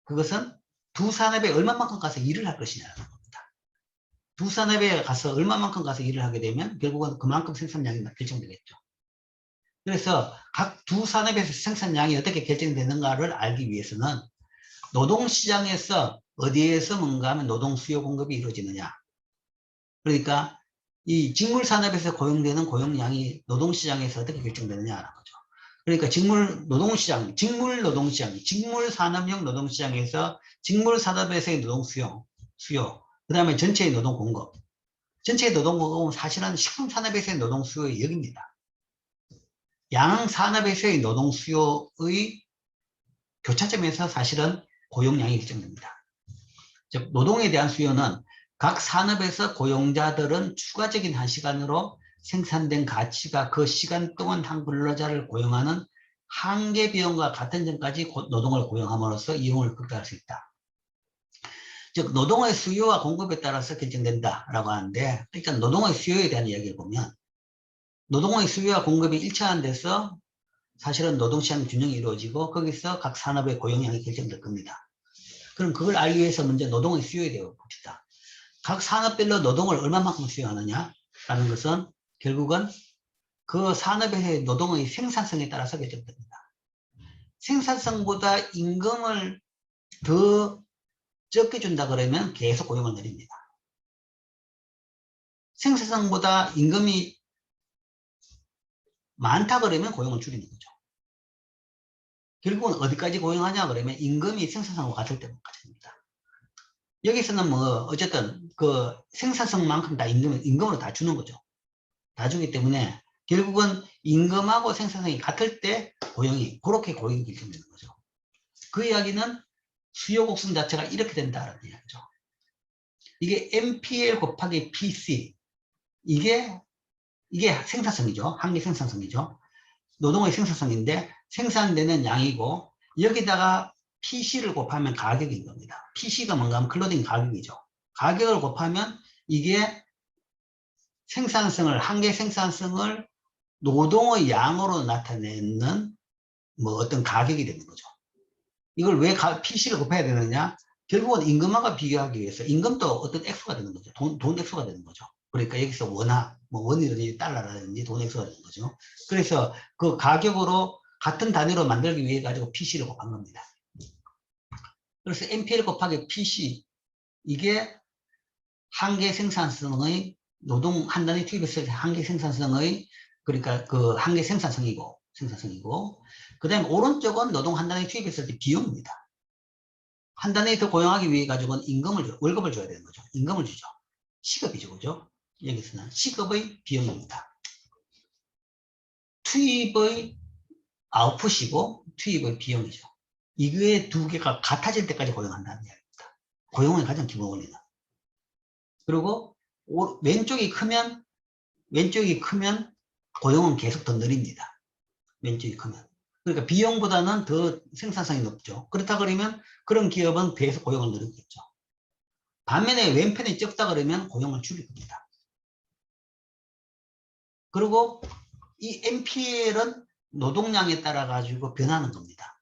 그것은 두 산업에 얼마만큼 가서 일을 할 것이냐라는 겁니다. 두 산업에 가서 얼마만큼 가서 일을 하게 되면 결국은 그만큼 생산량이 결정되겠죠. 그래서 각 두 산업에서 생산량이 어떻게 결정되는가를 알기 위해서는 노동시장에서 어디에서 뭔가 하면 노동 수요 공급이 이루어지느냐. 그러니까 이 직물산업에서 고용되는 고용량이 노동시장에서 어떻게 결정되느냐라는 거죠. 그러니까 직물 노동시장, 직물 노동시장, 직물산업형 노동시장에서 직물산업에서의 노동 수요, 그 다음에 전체의 노동 공급. 전체의 노동 공급은 사실은 식품산업에서의 노동 수요의 역입니다. 양산업에서의 노동 수요의 교차점에서 사실은 고용량이 결정됩니다. 즉 노동에 대한 수요는 각 산업에서 고용자들은 추가적인 한 시간으로 생산된 가치가 그 시간 동안 한 근로자를 고용하는 한계 비용과 같은 점까지 노동을 고용함으로써 이용을 극대화할 수 있다. 즉 노동의 수요와 공급에 따라서 결정된다라고 하는데, 일단 노동의 수요에 대한 이야기를 보면 노동의 수요와 공급이 일치하는 데서 사실은 노동시장 균형이 이루어지고 거기서 각 산업의 고용량이 결정될 겁니다. 그럼 그걸 알기 위해서 먼저 노동의 수요에 대해 봅시다. 각 산업별로 노동을 얼마만큼 수요하느냐라는 것은 결국은 그 산업의 노동의 생산성에 따라서 결정됩니다. 생산성보다 임금을 더 적게 준다 그러면 계속 고용을 늘립니다. 생산성보다 임금이 많다 그러면 고용을 줄이는 거죠. 결국은 어디까지 고용하냐 그러면 임금이 생산성과 같을 때까지입니다. 여기서는 어쨌든 그 생산성만큼 다 임금으로 다 주는 거죠. 다 주기 때문에 결국은 임금하고 생산성이 같을 때 그렇게 고용이 결정되는 거죠. 그 이야기는 수요 곡선 자체가 이렇게 된다는 이야기죠. 이게 MPL 곱하기 PC, 이게 생산성이죠. 한계 생산성이죠. 노동의 생산성인데 생산되는 양이고 여기다가 PC를 곱하면 가격인 겁니다. PC가 뭔가 하면 클로딩 가격이죠. 가격을 곱하면 이게 한계 생산성을 노동의 양으로 나타내는 어떤 가격이 되는 거죠. 이걸 왜 PC를 곱해야 되느냐? 결국은 임금하고 비교하기 위해서 임금도 어떤 액수가 되는 거죠. 돈 액수가 되는 거죠. 그러니까 여기서 원이라든지 달러라든지 돈 액수가 되는 거죠. 그래서 그 가격으로 같은 단위로 만들기 위해 가지고 PC를 곱한 겁니다. 그래서 MPL 곱하기 PC, 이게 한계 생산성의 노동 한 단위 투입했을 때 한계 생산성의, 그러니까 그 한계 생산성이고 그 다음에 오른쪽은 노동 한 단위 투입했을 때 비용입니다. 한 단위 더 고용하기 위해 가지고는 월급을 줘야 되는 거죠. 임금을 주죠. 시급이죠. 그죠? 여기서는 시급의 비용입니다. 투입의 아웃풋이고 투입의 비용이죠. 이게 두 개가 같아질 때까지 고용한다는 이야기입니다. 고용의 가장 기본 원리는. 그리고 왼쪽이 크면 고용은 계속 더 느립니다. 왼쪽이 크면. 그러니까 비용보다는 더 생산성이 높죠. 그렇다 그러면 그런 기업은 계속 고용을 늘리겠죠. 반면에 왼편이 적다 그러면 고용을 줄일 겁니다. 그리고 이 MPL은 노동량에 따라 가지고 변하는 겁니다.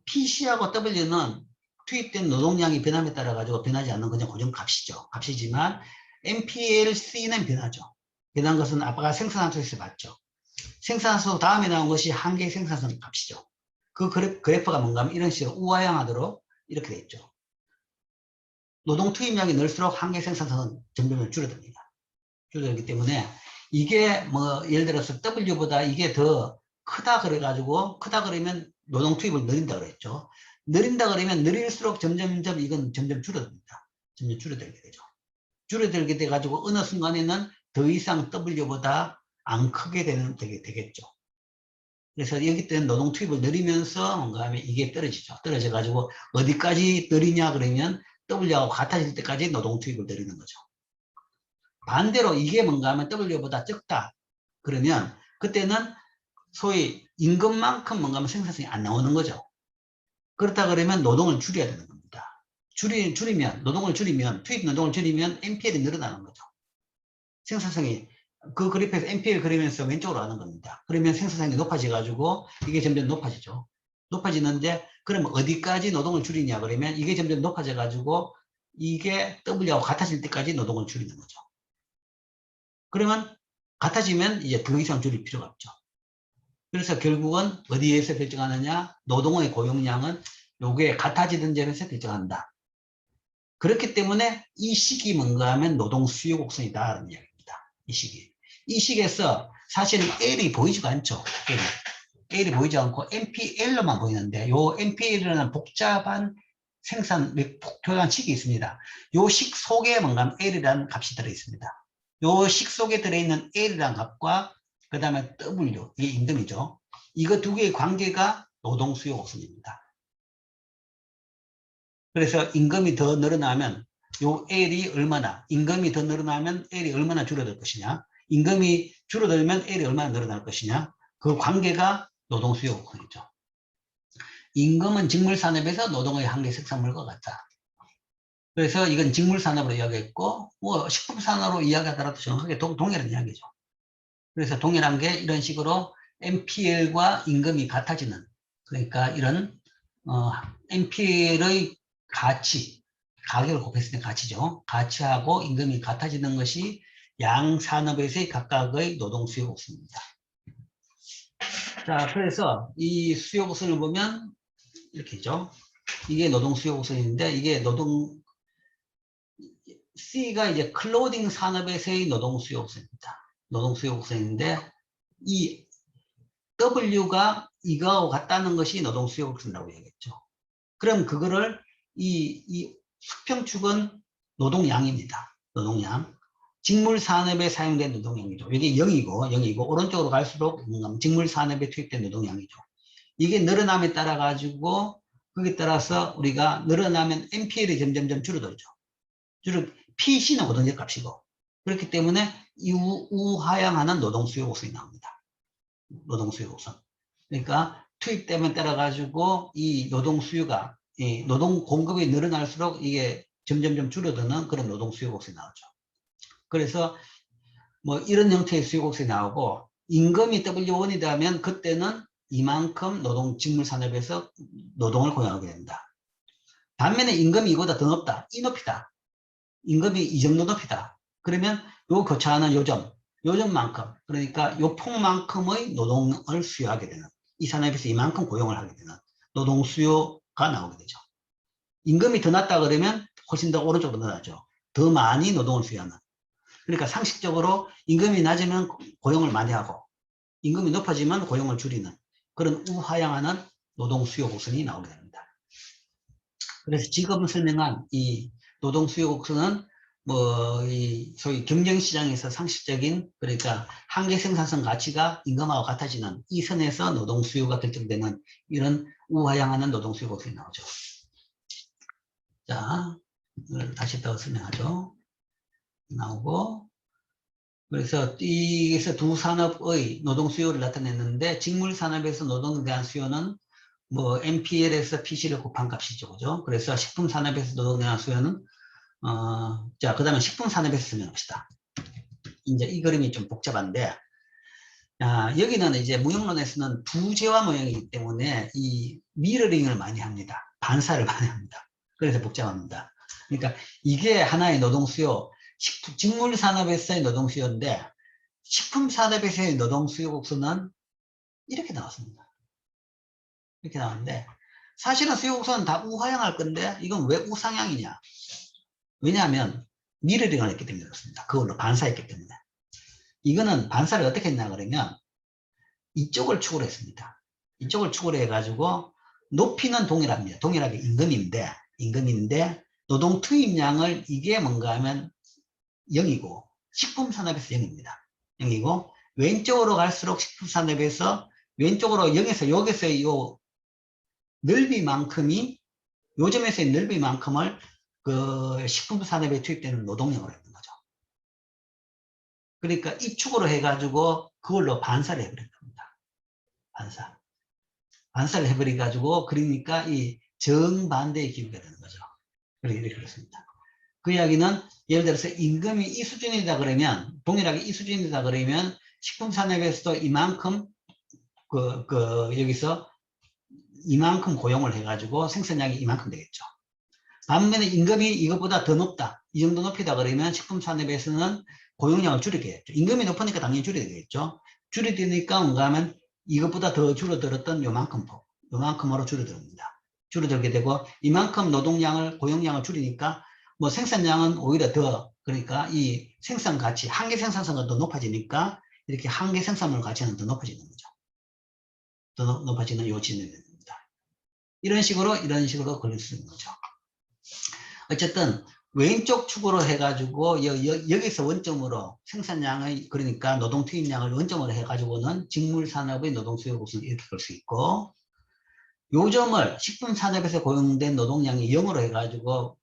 PC하고 W는 투입된 노동량이 변함에 따라 가지고 변하지 않는 그냥 고정값이죠. 값이지만 MPLC는 변하죠. 변한 것은 아까 생산한소에서 봤죠. 생산한소 다음에 나온 것이 한계 생산성 값이죠. 그 그래프가 뭔가 하면 이런 식으로 우하향하도록 이렇게 돼 있죠. 노동 투입량이 늘수록 한계 생산성은 점점 줄어듭니다. 줄어들기 때문에 이게 예를 들어서 W보다 이게 더 크다 그러면 노동 투입을 느린다 그랬죠. 느린다 그러면 느릴수록 점점점 이건 점점 줄어듭니다. 점점 줄어들게 되죠. 줄어들게 돼가지고 어느 순간에는 더 이상 W보다 안 크게 되겠죠. 그래서 여기 때는 노동 투입을 느리면서 뭔가 하면 이게 떨어지죠. 떨어져가지고 어디까지 느리냐 그러면 W하고 같아질 때까지 노동 투입을 느리는 거죠. 반대로 이게 뭔가 하면 W보다 적다 그러면 그때는 소위 임금만큼 뭔가 하면 생산성이 안 나오는 거죠. 그렇다 그러면 노동을 줄여야 되는 겁니다. 노동을 줄이면, 투입 노동을 줄이면 NPL이 늘어나는 거죠. 생산성이, 그 그래프에서 NPL 그리면서 왼쪽으로 가는 겁니다. 그러면 생산성이 높아져가지고 이게 점점 높아지죠. 높아지는데, 그럼 어디까지 노동을 줄이냐 그러면 이게 점점 높아져가지고 이게 W하고 같아질 때까지 노동을 줄이는 거죠. 그러면 같아지면 이제 더 이상 줄일 필요가 없죠. 그래서 결국은 어디에서 결정하느냐? 노동의 고용량은 요게 같아지는 점에서 결정한다. 그렇기 때문에 이 시기 뭔가 하면 노동 수요 곡선이다라는 이야기입니다. 이 시기. 이 시기에서 사실은 L이 보이지가 않죠. L이 보이지 않고 NPL로만 보이는데 요 NPL이라는 복잡한 생산 교환 식이 있습니다. 요 식 속에 뭔가 하면 L이라는 값이 들어있습니다. 요 식 속에 들어있는 L이라는 값과 그 다음에 W, 이게 임금이죠. 이거 두 개의 관계가 노동 수요 곡선입니다. 그래서 임금이 더 늘어나면 요 L이 얼마나, 임금이 더 늘어나면 L이 얼마나 줄어들 것이냐, 임금이 줄어들면 L이 얼마나 늘어날 것이냐, 그 관계가 노동 수요 곡선이죠. 임금은 직물산업에서 노동의 한계 생산물과 같다. 그래서 이건 직물산업으로 이야기했고, 뭐 식품산업으로 이야기하더라도 정확하게 동일한 이야기죠. 그래서 동일한 게 이런 식으로 NPL과 임금이 같아지는, 그러니까 이런 NPL의 가치, 가격을 곱했을 때 가치죠. 가치하고 임금이 같아지는 것이 양 산업에서의 각각의 노동 수요 곡선입니다. 자, 그래서 이 수요 곡선을 보면 이렇게죠. 이게 노동 수요 곡선인데, 이게 C가 이제 클로딩 산업에서의 노동 수요 곡선입니다. 노동 수요 곡선인데, 이 W가 이거하고 같다는 것이 노동 수요 곡선이라고 얘기했죠. 그럼 그거를 이 수평축은 노동량입니다. 노동량. 직물산업에 사용된 노동량이죠. 이게 0이고 오른쪽으로 갈수록 직물산업에 투입된 노동량이죠. 이게 늘어남에 따라 가지고 거기에 따라서 우리가 늘어나면 NPL이 점점점 줄어들죠. PC는 노동력 값이고, 그렇기 때문에 이 우하향하는 노동 수요 곡선이 나옵니다. 노동 수요 곡선. 그러니까 투입됨에 따라 가지고 이 노동 수요가, 이 노동 공급이 늘어날수록 이게 점점점 줄어드는 그런 노동 수요 곡선이 나오죠. 그래서 뭐 이런 형태의 수요 곡선이 나오고, 임금이 W1이다 하면 그때는 이만큼 직물 산업에서 노동을 고용하게 됩니다. 반면에 임금이 이거보다 더 높다, 이 높이다, 임금이 이 정도 높이다, 그러면 요 거쳐하는 요점만큼, 그러니까 요 폭만큼의 노동을 수요하게 되는, 이 산업에서 이만큼 고용을 하게 되는 노동 수요가 나오게 되죠. 임금이 더 낮다 그러면 훨씬 더 오른쪽으로 늘어나죠. 더 많이 노동을 수요하는. 그러니까 상식적으로 임금이 낮으면 고용을 많이 하고, 임금이 높아지면 고용을 줄이는 그런 우하향하는 노동 수요 곡선이 나오게 됩니다. 그래서 지금 설명한 이 노동 수요 곡선은 소위 경쟁시장에서 상식적인, 그러니까 한계 생산성 가치가 임금하고 같아지는 이 선에서 노동 수요가 결정되는 이런 우하향하는 노동 수요 곡선이 나오죠. 자, 이걸 다시 더 설명하죠. 나오고, 그래서 이에서 두 산업의 노동 수요를 나타냈는데, 직물 산업에서 노동에 대한 수요는 NPL에서 PC를 곱한 값이죠. 그죠? 그래서 식품 산업에서 노동에 대한 수요는 자, 그 다음에 식품 산업에서 설명합시다. 이제 이 그림이 좀 복잡한데, 여기는 이제 무역론에서는 부재화 모형이기 때문에 이 미러링을 많이 합니다. 반사를 많이 합니다. 그래서 복잡합니다. 그러니까 이게 하나의 노동 수요, 직물 산업에서의 노동 수요인데, 식품 산업에서의 노동 수요 곡선은 이렇게 나왔습니다. 이렇게 나왔는데, 사실은 수요 곡선은 다 우하향할 건데, 이건 왜 우상향이냐? 왜냐하면 미러링을 했기 때문에 그렇습니다. 그걸로 반사했기 때문에. 이거는 반사를 어떻게 했냐 그러면 이쪽을 축으로 했습니다. 이쪽을 축으로 해가지고 높이는 동일합니다. 동일하게 임금인데 노동 투입량을 이게 뭔가 하면 0이고 식품산업에서 0입니다. 0이고 왼쪽으로 갈수록 식품산업에서 왼쪽으로 0에서 여기서의 요 넓이만큼이, 요점에서의 넓이만큼을 그 식품산업에 투입되는 노동력으로 했는 거죠. 그러니까 이 축으로 해가지고 그걸로 반사를 해버린 겁니다. 반사를 해버려가지고, 그러니까 이 정반대의 기울기가 되는 거죠. 이렇게 그렇습니다. 그 이야기는 예를 들어서 임금이 이 수준이다 그러면, 동일하게 이 수준이다 그러면 식품 산업에서도 이만큼 여기서 이만큼 고용을 해가지고 생산량이 이만큼 되겠죠. 반면에 임금이 이것보다 더 높다, 이 정도 높이다 그러면 식품 산업에서는 고용량을 줄이겠죠. 임금이 높으니까 당연히 줄여야 되겠죠. 줄이니까 뭔가 하면 이것보다 더 줄어들었던 요만큼으로 줄어듭니다. 줄어들게 되고, 이만큼 노동량을, 고용량을 줄이니까 뭐 생산량은 오히려 더, 그러니까 이 생산 가치, 한계 생산성은 더 높아지니까 이렇게 한계 생산물 가치는 더 높아지는 거죠. 더 높아지는 요 진행이 됩니다. 이런 식으로 걸릴 수 있는 거죠. 어쨌든 왼쪽 축으로 해가지고 여기서 원점으로 생산량의, 그러니까 노동 투입량을 원점으로 해가지고는 직물산업의 노동 수요 곡선을 이렇게 걸 수 있고, 요점을 식품산업에서 고용된 노동량이 0으로 해가지고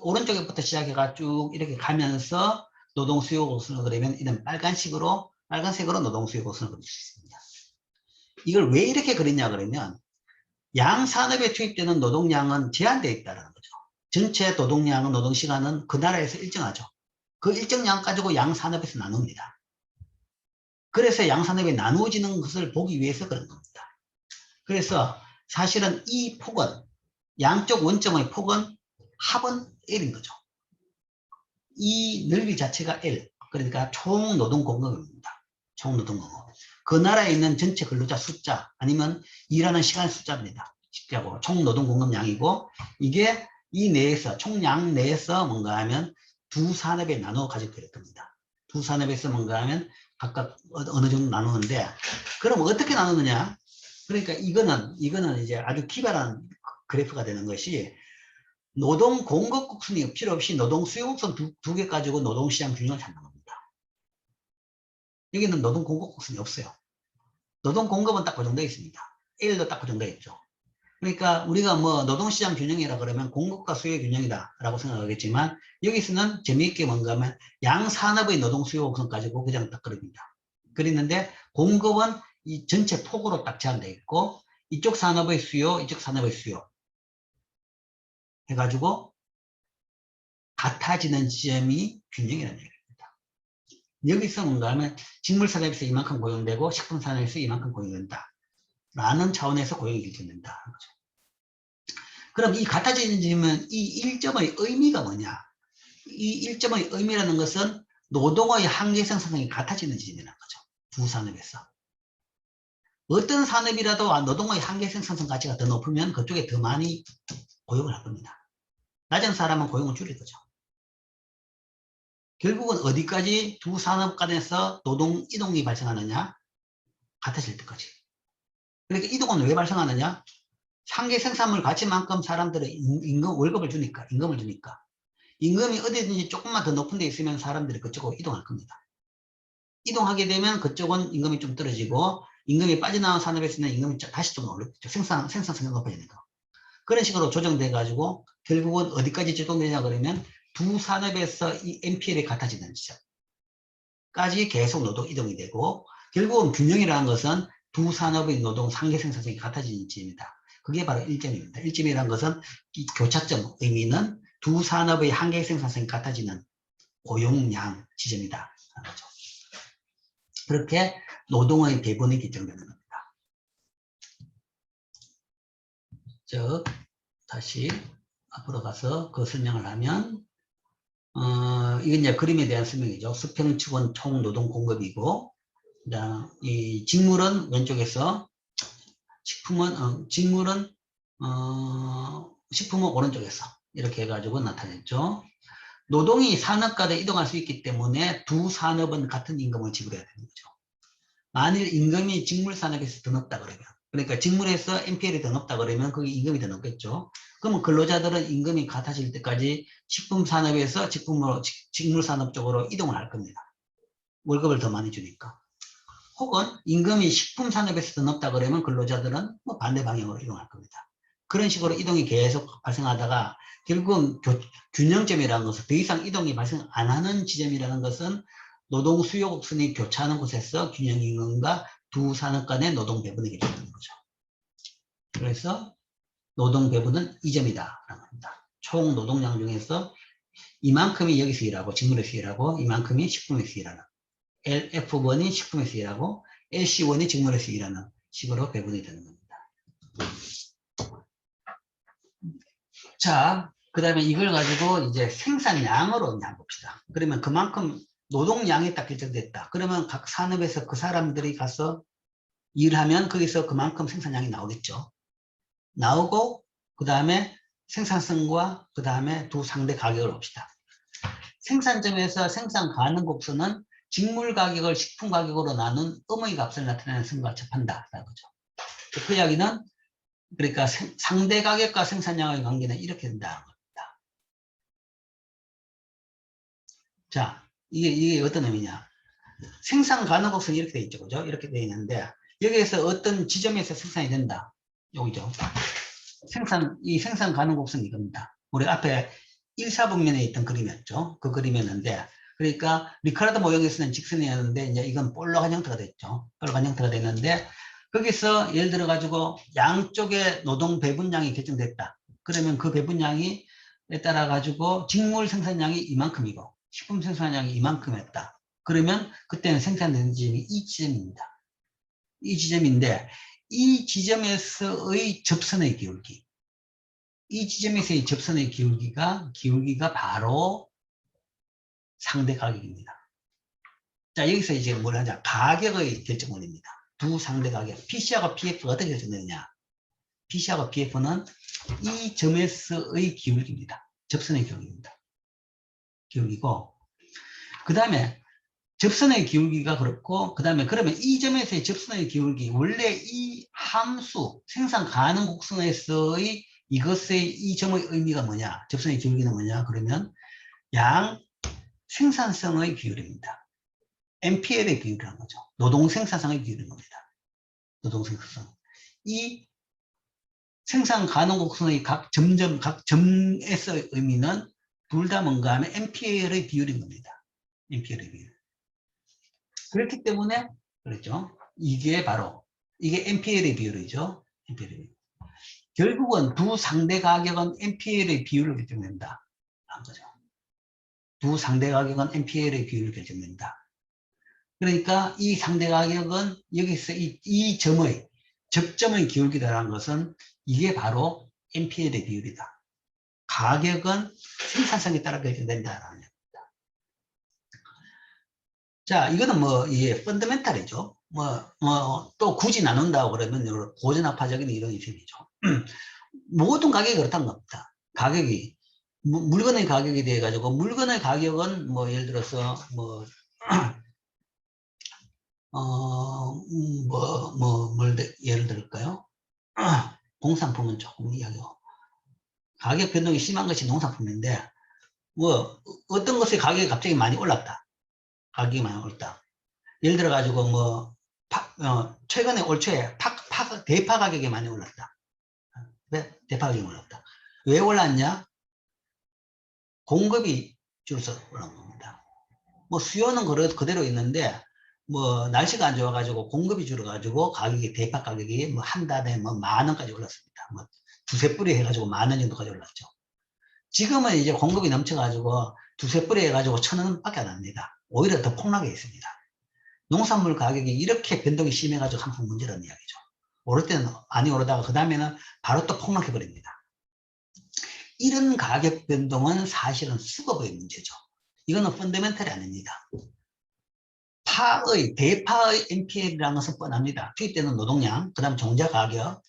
오른쪽에부터 시작해가지고 쭉 이렇게 가면서 노동 수요 곡선을 그리면 이런 빨간색으로 노동 수요 곡선을 그릴 수 있습니다. 이걸 왜 이렇게 그렸냐 그러면, 양산업에 투입되는 노동량은 제한되어 있다는 거죠. 전체 노동량은, 노동시간은 그 나라에서 일정하죠. 그 일정량 가지고 양산업에서 나눕니다. 그래서 양산업이 나누어지는 것을 보기 위해서 그런 겁니다. 그래서 사실은 이 폭은, 양쪽 원점의 폭은 합은 L인 거죠. 이 넓이 자체가 L, 그러니까 총 노동 공급입니다. 총 노동 공급. 그 나라에 있는 전체 근로자 숫자, 아니면 일하는 시간의 숫자입니다. 숫자고, 총 노동 공급량이고, 이게 이 내에서, 총량 내에서 뭔가 하면 두 산업에 나눠 가지게 될 겁니다. 두 산업에서 뭔가 하면 각각 어느 정도 나누는데, 그럼 어떻게 나누느냐? 그러니까 이거는 이제 아주 기발한 그래프가 되는 것이, 노동 공급 곡선이 필요 없이 노동 수요 곡선 두 개 가지고 노동 시장 균형을 찾는 겁니다. 여기는 노동 공급 곡선이 없어요. 노동 공급은 딱 고정되어 있습니다. L도 딱 고정되어 있죠. 그러니까 우리가 뭐 노동시장 균형이라 그러면 공급과 수요의 균형이다 라고 생각하겠지만, 여기서는 재미있게 뭔가 하면 양산업의 노동 수요 곡선 가지고 그냥 딱 그립니다. 그리는데 공급은 이 전체 폭으로 딱 제한되어 있고, 이쪽 산업의 수요, 이쪽 산업의 수요 해가지고 같아지는 지점이 균형이라는 얘기입니다. 여기서 뭔가 하면 직물산업에서 이만큼 고용되고 식품산업에서 이만큼 고용된다 라는 차원에서 고용이 결정된다. 그럼 이 같아지는 지점은 이 일점의 의미가 뭐냐? 이 일점의 의미라는 것은 노동의 한계 생산성이 같아지는 지점이라는 거죠. 두 산업에서. 어떤 산업이라도 노동의 한계 생산성 가치가 더 높으면 그쪽에 더 많이 고용을 할 겁니다. 낮은 사람은 고용을 줄일 거죠. 결국은 어디까지 두 산업 간에서 노동 이동이 발생하느냐? 같아질 때까지. 그러니까 이동은 왜 발생하느냐? 한계 생산물 가치만큼 사람들은 월급을 주니까, 임금을 주니까. 임금이 어디든지 조금만 더 높은 데 있으면 사람들이 그쪽으로 이동할 겁니다. 이동하게 되면 그쪽은 임금이 좀 떨어지고, 임금이 빠져나온 산업에서는 임금이 다시 좀 올라오겠죠. 생산성이 높아지니까. 그런 식으로 조정돼 가지고 결국은 어디까지 조정되냐 그러면 두 산업에서 이 NPL이 같아지는 지점까지 계속 노동 이동이 되고, 결국은 균형이라는 것은 두 산업의 노동 상계 생산성이 같아지는 지점이다. 그게 바로 1점입니다. 1점이라는 것은 이 교차점 의미는 두 산업의 한계 생산성이 같아지는 고용량 지점이다. 그렇죠. 그렇게 노동의 배분이 결정되는 겁니다. 즉, 다시 앞으로 가서 그 설명을 하면, 이건 이제 그림에 대한 설명이죠. 수평축은 총 노동 공급이고, 이 직물은 왼쪽에서, 식품은 오른쪽에서 이렇게 해가지고 나타냈죠. 노동이 산업가로 이동할 수 있기 때문에 두 산업은 같은 임금을 지불해야 되는 거죠. 만일 임금이 직물 산업에서 더 높다 그러면, 그러니까 직물에서 NPL이 더 높다 그러면 거기 임금이 더 높겠죠. 그러면 근로자들은 임금이 같아질 때까지 식품 산업에서 직물 산업 쪽으로 이동을 할 겁니다. 월급을 더 많이 주니까. 혹은 임금이 식품 산업에서 더 높다 그러면 근로자들은 뭐 반대 방향으로 이동할 겁니다. 그런 식으로 이동이 계속 발생하다가 결국은 균형점이라는 것은 더 이상 이동이 발생 안 하는 지점이라는 것은 노동 수요 곡선이 교차하는 곳에서 균형 임금과 두 산업 간의 노동 배분이 결정되는 거죠. 그래서 노동 배분은 2점이다 라고 합니다. 총 노동량 중에서 이만큼이 여기서 일하고 직물에서 일하고 이만큼이 식품에서 일하는 LF1이 식품에서 일하고 LC1이 직물에서 일하는 식으로 배분이 되는 겁니다. 자, 그 다음에 이걸 가지고 이제 생산량으로 한번 봅시다. 그러면 그만큼 노동량이 딱 결정됐다. 그러면 각 산업에서 그 사람들이 가서 일하면 거기서 그만큼 생산량이 나오겠죠. 나오고 그 다음에 생산성과 그 다음에 두 상대 가격을 봅시다. 생산점에서 생산 가능 곡선은 직물 가격을 식품 가격으로 나눈 음의 값을 나타내는 선과 접한다. 그죠. 그 이야기는 그러니까 상대 가격과 생산량의 관계는 이렇게 된다는 겁니다. 자, 이게 어떤 의미냐. 생산 가능 곡선이 이렇게 돼 있죠. 그죠? 이렇게 돼 있는데 여기에서 어떤 지점에서 생산이 된다. 여기죠. 이 생산 가능 곡선이 이겁니다. 우리 앞에 1사분면에 있던 그림이었죠. 그 그림이었는데, 그러니까 리카르도 모형에서는 직선이었는데, 이제 이건 볼록한 형태가 됐죠. 볼록한 형태가 됐는데, 거기서 예를 들어 가지고 양쪽의 노동 배분량이 결정됐다. 그러면 그 배분량에 따라 가지고 직물 생산량이 이만큼이고, 식품 생산량이 이만큼이었다. 그러면 그때는 생산되는 지점이 이 지점입니다. 이 지점인데, 이 지점에서의 접선의 기울기, 이 지점에서의 접선의 기울기가 바로 상대 가격입니다. 자, 여기서 이제 뭘 하자? 가격의 결정원입니다. 두 상대 가격, PC하고 PF가 어떻게 결정되느냐? PC하고 PF는 이 점에서의 기울기입니다. 접선의 기울기입니다. 기울기고, 그 다음에 접선의 기울기가 그렇고, 그 다음에 그러면 이 점에서의 접선의 기울기, 원래 이 함수, 생산 가능 곡선에서의 이것의 이 점의 의미가 뭐냐? 접선의 기울기는 뭐냐? 그러면 양 생산성의 비율입니다. MPL의 비율이라는 거죠. 노동 생산성의 비율인 겁니다. 노동 생산성. 이 생산 가능 곡선의 각 점에서의 의미는 둘 다 뭔가 하면 MPL의 비율인 겁니다. MPL의 비율. 그렇기 때문에 그렇죠. 이게 MPL의 비율이죠. MPL의 비율. 결국은 두 상대 가격은 MPL의 비율을 결정된다. 하는 거죠. 두 상대 가격은 MPL의 비율을 결정된다. 그러니까 이 상대 가격은 여기서 이 점의 접점의 기울기라는 것은 이게 바로 MPL의 비율이다. 가격은 생산성에 따라 결정된다라는 겁니다. 자, 이거는 이게 펀더멘탈이죠. 또 굳이 나눈다고 그러면 고전학파적인 이론이 생기죠. 모든 가격이 그렇다는 겁니다. 가격이 물건의 가격이 돼 가지고 물건의 가격은 예를 들어서 뭘 예를 들을까요? 농산품은 조금 이야기하고 가격 변동이 심한 것이 농산품인데 어떤 것의 가격이 갑자기 많이 올랐다. 가격이 많이 올랐다. 예를 들어 가지고 최근에 올 초에 대파 가격이 많이 올랐다. 왜? 대파 가격이 올랐다. 왜 올랐냐? 공급이 줄어서 올라온 겁니다. 수요는 그대로 있는데 날씨가 안 좋아가지고 공급이 줄어가지고 대파 가격이 한 달에 10,000원까지 올랐습니다. 두세 뿌리 해가지고 10,000원 정도까지 올랐죠. 지금은 이제 공급이 넘쳐가지고 두세 뿌리 해가지고 1,000원밖에 안 합니다. 오히려 더 폭락해 있습니다. 농산물 가격이 이렇게 변동이 심해가지고 한푼 문제라는 이야기죠. 오를 때는 많이 오르다가 그 다음에는 바로 또 폭락해 버립니다. 이런 가격 변동은 사실은 수급의 문제죠. 이거는 펀더멘탈이 아닙니다. 대파의 MPL이라는 것은 뻔합니다. 투입되는 노동량, 그 다음 종자 가격,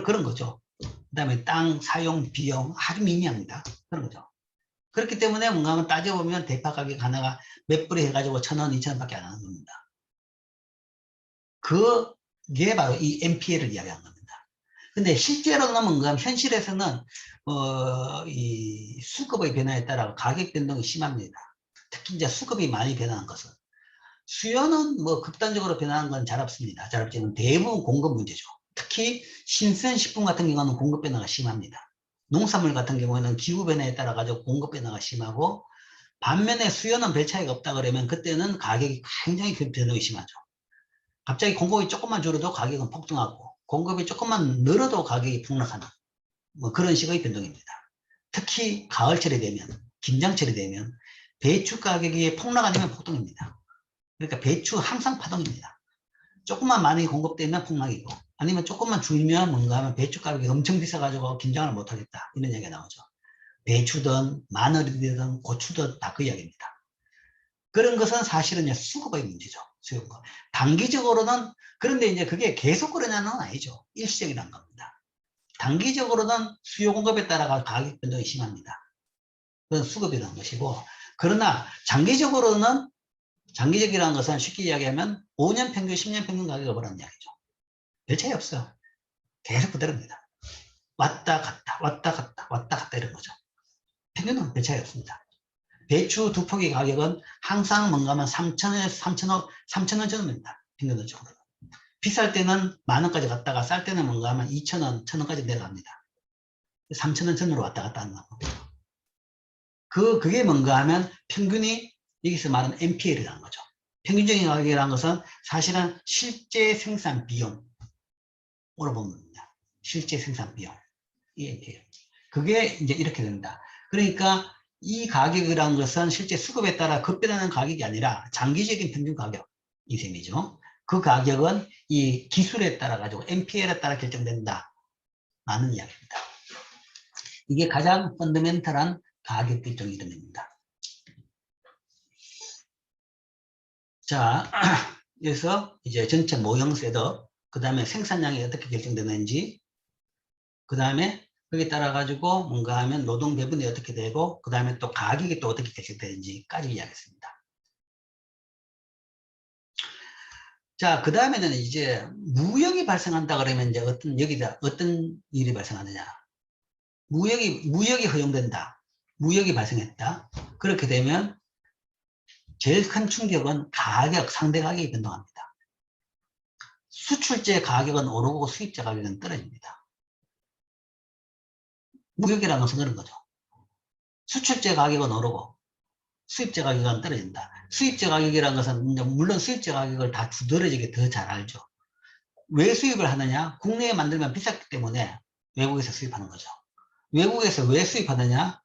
그런 거죠. 그 다음에 땅 사용 비용 아주 미미합니다. 그런 거죠. 그렇기 때문에 뭔가 한번 따져보면 대파 가격 하나가 몇 불에 해가지고 1,000원, 2,000원밖에 안 하는 겁니다. 그게 바로 이 MPL을 이야기하는 겁니다. 근데 실제로는 뭔가 현실에서는 이 수급의 변화에 따라 가격 변동이 심합니다. 특히 이제 수급이 많이 변하는 것은. 수요는 극단적으로 변하는 건 잘 없습니다. 잘 없지만 대부분 공급 문제죠. 특히 신선식품 같은 경우는 공급 변화가 심합니다. 농산물 같은 경우에는 기후 변화에 따라 가지고 공급 변화가 심하고 반면에 수요는 별 차이가 없다 그러면 그때는 가격이 굉장히 변동이 심하죠. 갑자기 공급이 조금만 줄어도 가격은 폭등하고 공급이 조금만 늘어도 가격이 폭락하는 뭐 그런 식의 변동입니다. 특히 가을철이 되면, 김장철이 되면 배추 가격이 폭락 아니면 폭등입니다. 그러니까 배추 항상 파동입니다. 조금만 많이 공급되면 폭락이고, 아니면 조금만 줄면 뭔가 하면 배추 가격이 엄청 비싸가지고 김장을 못하겠다, 이런 얘기가 나오죠. 배추든 마늘이든 고추든 다 그 이야기입니다. 그런 것은 사실은 수급의 문제죠. 수요가. 단기적으로는, 그런데 이제 그게 계속 그러냐는 아니죠. 일시적이라는 겁니다. 단기적으로는 수요 공급에 따라 가격 변동이 심합니다. 그건 수급이라는 것이고, 그러나 장기적으로는, 장기적이라는 것은 쉽게 이야기하면 5년 평균, 10년 평균 가격을 보라는 이야기죠. 별 차이 없어요. 계속 그대로입니다. 왔다 갔다, 왔다 갔다, 왔다 갔다 이런 거죠. 평균은 별 차이 없습니다. 배추 두 포기 가격은 항상 뭔가 하면 3,000원에서 3,000원 정도입니다. 평균적으로. 비쌀 때는 10,000원까지 갔다가 쌀 때는 뭔가 하면 2,000원, 1,000원까지 내려갑니다. 3,000원 전으로 왔다 갔다 하는 겁니다. 그게 뭔가 하면 평균이 여기서 말하는 MPL이라는 거죠. 평균적인 가격이라는 것은 사실은 실제 생산 비용으로 보면 됩니다. 실제 생산 비용. 이 MPL. 그게 이제 이렇게 됩니다. 그러니까 이 가격이라는 것은 실제 수급에 따라 급변하는 가격이 아니라 장기적인 평균 가격이 셈이죠. 그 가격은 이 기술에 따라 가지고 MPL에 따라 결정된다 라는 이야기입니다. 이게 가장 펀더멘탈한 가격 결정 이름입니다. 자, 여기서 이제 전체 모형 셋업, 그 다음에 생산량이 어떻게 결정되는지, 그 다음에 거기에 따라 가지고 뭔가 하면 노동 배분이 어떻게 되고, 그 다음에 또 가격이 또 어떻게 결정되는지까지 이야기했습니다. 자, 그 다음에는 이제 무역이 발생한다 그러면 이제 여기다 어떤 일이 발생하느냐. 무역이 허용된다. 무역이 발생했다. 그렇게 되면 제일 큰 충격은 가격, 상대 가격이 변동합니다. 수출제 가격은 오르고 수입제 가격은 떨어집니다. 무역이라는 것은 그런 거죠. 수출제 가격은 오르고 수입제 가격은 떨어진다. 수입제 가격이라는 것은 물론 수입제 가격을 다 두드러지게 더 잘 알죠. 왜 수입을 하느냐? 국내에 만들면 비쌌기 때문에 외국에서 수입하는 거죠. 외국에서 왜 수입하느냐?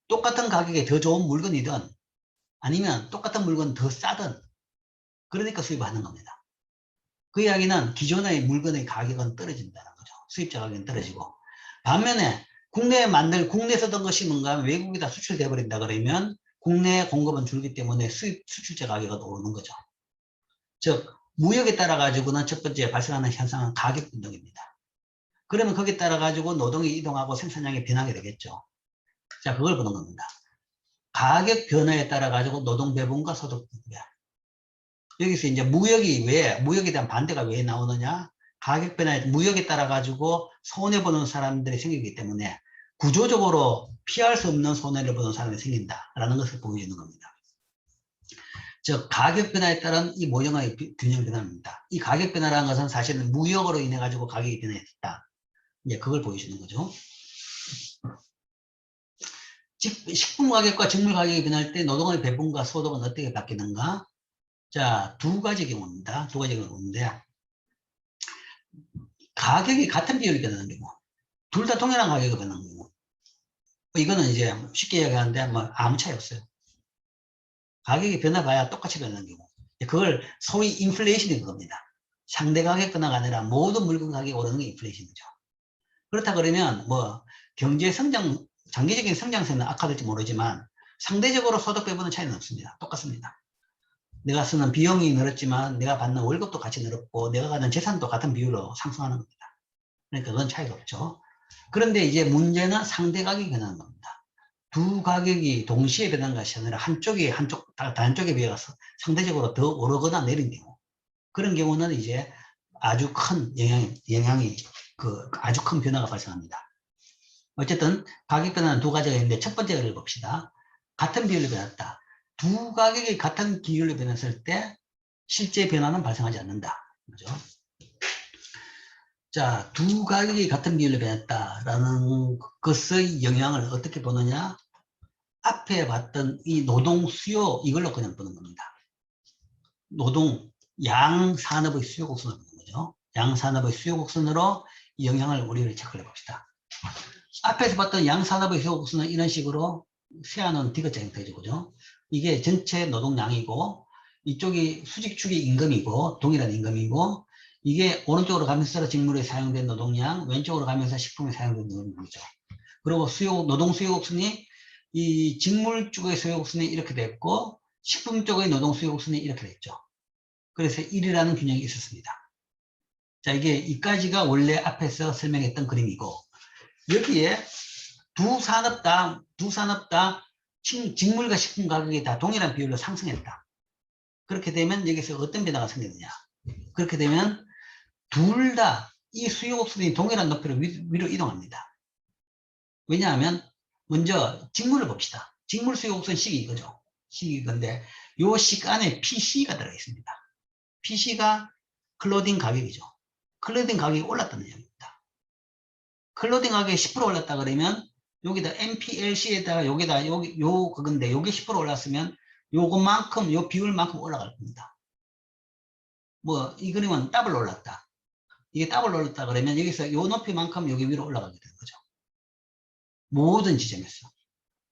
똑같은 가격에 더 좋은 물건이든 아니면 똑같은 물건 더 싸든 그러니까 수입하는 겁니다. 그 이야기는 기존의 물건의 가격은 떨어진다는 거죠. 수입자 가격은 떨어지고, 반면에 국내에 쓰던 것이 뭔가 외국에다 수출돼 버린다 그러면 국내 공급은 줄기 때문에 수출자 가격은 오르는 거죠. 즉 무역에 따라 가지고는 첫 번째 발생하는 현상은 가격 변동입니다. 그러면 거기에 따라 가지고 노동이 이동하고 생산량이 변하게 되겠죠. 자, 그걸 보는 겁니다. 가격 변화에 따라 가지고 노동 배분과 소득 분배. 여기서 이제 무역에 대한 반대가 왜 나오느냐? 가격 변화에, 무역에 따라 가지고 손해보는 사람들이 생기기 때문에 구조적으로 피할 수 없는 손해를 보는 사람이 생긴다라는 것을 보여주는 겁니다. 즉 가격 변화에 따른 이 모형의 균형 변화입니다. 이 가격 변화라는 것은 사실은 무역으로 인해 가지고 가격이 변화했다. 이제 그걸 보여주는 거죠. 식품 가격과 직물 가격이 변할 때 노동의 배분과 소득은 어떻게 바뀌는가? 자, 두 가지 경우입니다. 두 가지 경우인데, 가격이 같은 비율이 변하는 경우, 둘 다 동일한 가격이 변하는 경우, 이거는 이제 쉽게 이야기하는데 뭐 아무 차이 없어요. 가격이 변화봐야 똑같이 변하는 경우, 그걸 소위 인플레이션인 겁니다. 상대 가격 변화가 아니라 모든 물건 가격이 오르는 게 인플레이션이죠. 그렇다 그러면 뭐 경제 성장, 장기적인 성장세는 악화될지 모르지만 상대적으로 소득 배분은 차이는 없습니다. 똑같습니다. 내가 쓰는 비용이 늘었지만 내가 받는 월급도 같이 늘었고 내가 가는 재산도 같은 비율로 상승하는 겁니다. 그러니까 그건 차이가 없죠. 그런데 이제 문제는 상대 가격이 변하는 겁니다. 두 가격이 동시에 변한 것이 아니라 다른 쪽에 비해서 상대적으로 더 오르거나 내린 경우, 그런 경우는 이제 아주 큰 영향이 아주 큰 변화가 발생합니다. 어쨌든 가격 변화는 두 가지가 있는데 첫 번째를 봅시다. 같은 비율로 변했다. 두 가격이 같은 비율로 변했을 때 실제 변화는 발생하지 않는다. 그죠? 자, 두 가격이 같은 비율로 변했다라는 것의 영향을 어떻게 보느냐? 앞에 봤던 이 노동 수요, 이걸로 그냥 보는 겁니다. 노동, 양산업의 수요 곡선을 보는 거죠. 양산업의 수요 곡선으로 이 영향을 우리를 체크해 봅시다. 앞에서 봤던 양산업의 소득수는 이런 식으로 세안은 디귿자 형태죠. 그죠? 이게 전체 노동량이고, 이쪽이 수직축이 임금이고, 동일한 임금이고, 이게 오른쪽으로 가면서 직물에 사용된 노동량, 왼쪽으로 가면서 식품에 사용된 노동량이죠. 그리고 노동 수요곡선이 이 직물 쪽의 수요곡선이 이렇게 됐고, 식품 쪽의 노동 수요곡선이 이렇게 됐죠. 그래서 1이라는 균형이 있었습니다. 자, 이게 이까지가 원래 앞에서 설명했던 그림이고, 여기에 두 산업 다 직물과 식품 가격이 다 동일한 비율로 상승했다. 그렇게 되면 여기서 어떤 변화가 생기느냐. 그렇게 되면 둘 다 이 수요곡선이 동일한 높이로 위로 이동합니다. 왜냐하면 먼저 직물을 봅시다. 직물 수요곡선 식이 이거죠. 식이 이건데 요 식 안에 PC가 들어가 있습니다. PC가 클로딩 가격이죠. 클로딩 가격이 올랐다는 얘기입니다. 클로딩 가격이 10% 올랐다 그러면 여기다 MPLC에다가 그건데 요게 10% 올랐으면 요것만큼 요 비율만큼 올라갈 겁니다. 뭐 이 그림은 더블 올랐다. 이게 더블 올랐다 그러면 여기서 요 높이만큼 여기 위로 올라가게 되는 거죠. 모든 지점에서.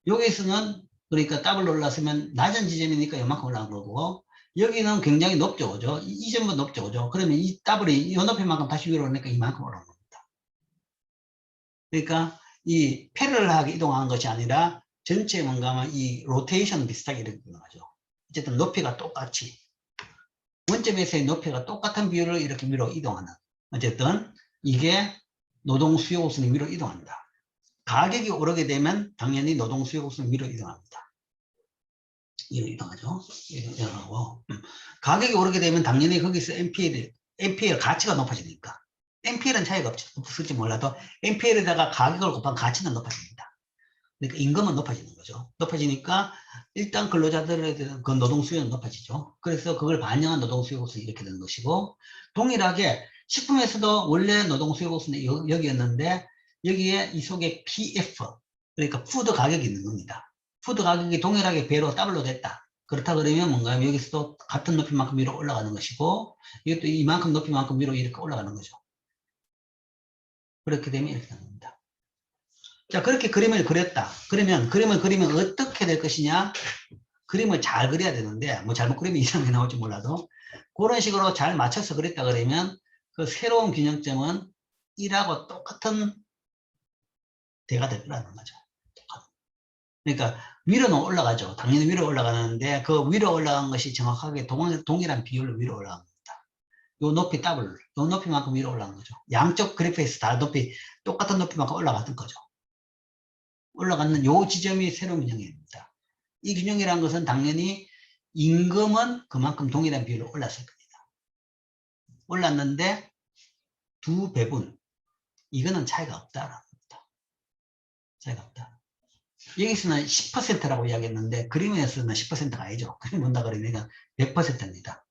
여기서는 그러니까 더블 올랐으면 낮은 지점이니까 요만큼 올라간 거고 여기는 굉장히 높죠. 그죠? 이 점은 높죠. 그죠? 그러면 이 더블이 요 높이만큼 다시 위로 오니까 이만큼 올라간 겁니다. 그러니까 이 패러럴하게 이동하는 것이 아니라 전체 뭔가 하면 이 로테이션 비슷하게 이렇게 이동하죠. 어쨌든 높이가 똑같이 원점에서의 높이가 똑같은 비율을 이렇게 위로 이동하는 어쨌든 이게 노동 수요 곡선이 위로 이동한다. 가격이 오르게 되면 당연히 노동 수요 곡선이 위로 이동합니다. 위로 이동하죠. 이동하고 가격이 오르게 되면 당연히 거기서 MPL 가치가 높아지니까 MPL은 차이가 없을지 몰라도 MPL에다가 가격을 곱한 가치는 높아집니다. 그러니까 임금은 높아지는 거죠. 높아지니까 일단 근로자들에 대한 그 노동 수요는 높아지죠. 그래서 그걸 반영한 노동 수요 곡선이 이렇게 되는 것이고 동일하게 식품에서도 원래 노동 수요 곡선이 여기였는데 여기에 이 속에 PF 그러니까 푸드 가격이 있는 겁니다. 푸드 가격이 동일하게 배로 더블로 됐다. 그렇다 그러면 뭔가 여기서도 같은 높이만큼 위로 올라가는 것이고 이것도 이만큼 높이만큼 위로 이렇게 올라가는 거죠. 그렇게 되면 이렇게 되는 겁니다. 자, 그렇게 그림을 그렸다. 그러면 그림을 그리면 어떻게 될 것이냐? 그림을 잘 그려야 되는데 뭐 잘못 그리면 이상하게 나올지 몰라도 그런 식으로 잘 맞춰서 그렸다 그러면 그 새로운 균형점은 1하고 똑같은 대가 될 거라는 거죠. 그러니까 위로는 올라가죠. 당연히 위로 올라가는데 그 위로 올라간 것이 정확하게 동일한 비율로 위로 올라간 겁니다. 요 높이 더블, 요 높이만큼 위로 올라간 거죠. 양쪽 그래프에서 다 똑같은 높이만큼 올라갔던 거죠. 올라가는 요 지점이 새로운 균형입니다. 이 균형이라는 것은 당연히 임금은 그만큼 동일한 비율로 올랐을 겁니다. 올랐는데 두 배분, 이거는 차이가 없다라는 겁니다. 차이가 없다. 여기서는 10%라고 이야기했는데 그림에서는 10%가 아니죠. 그림 본다 그러면 100%입니다.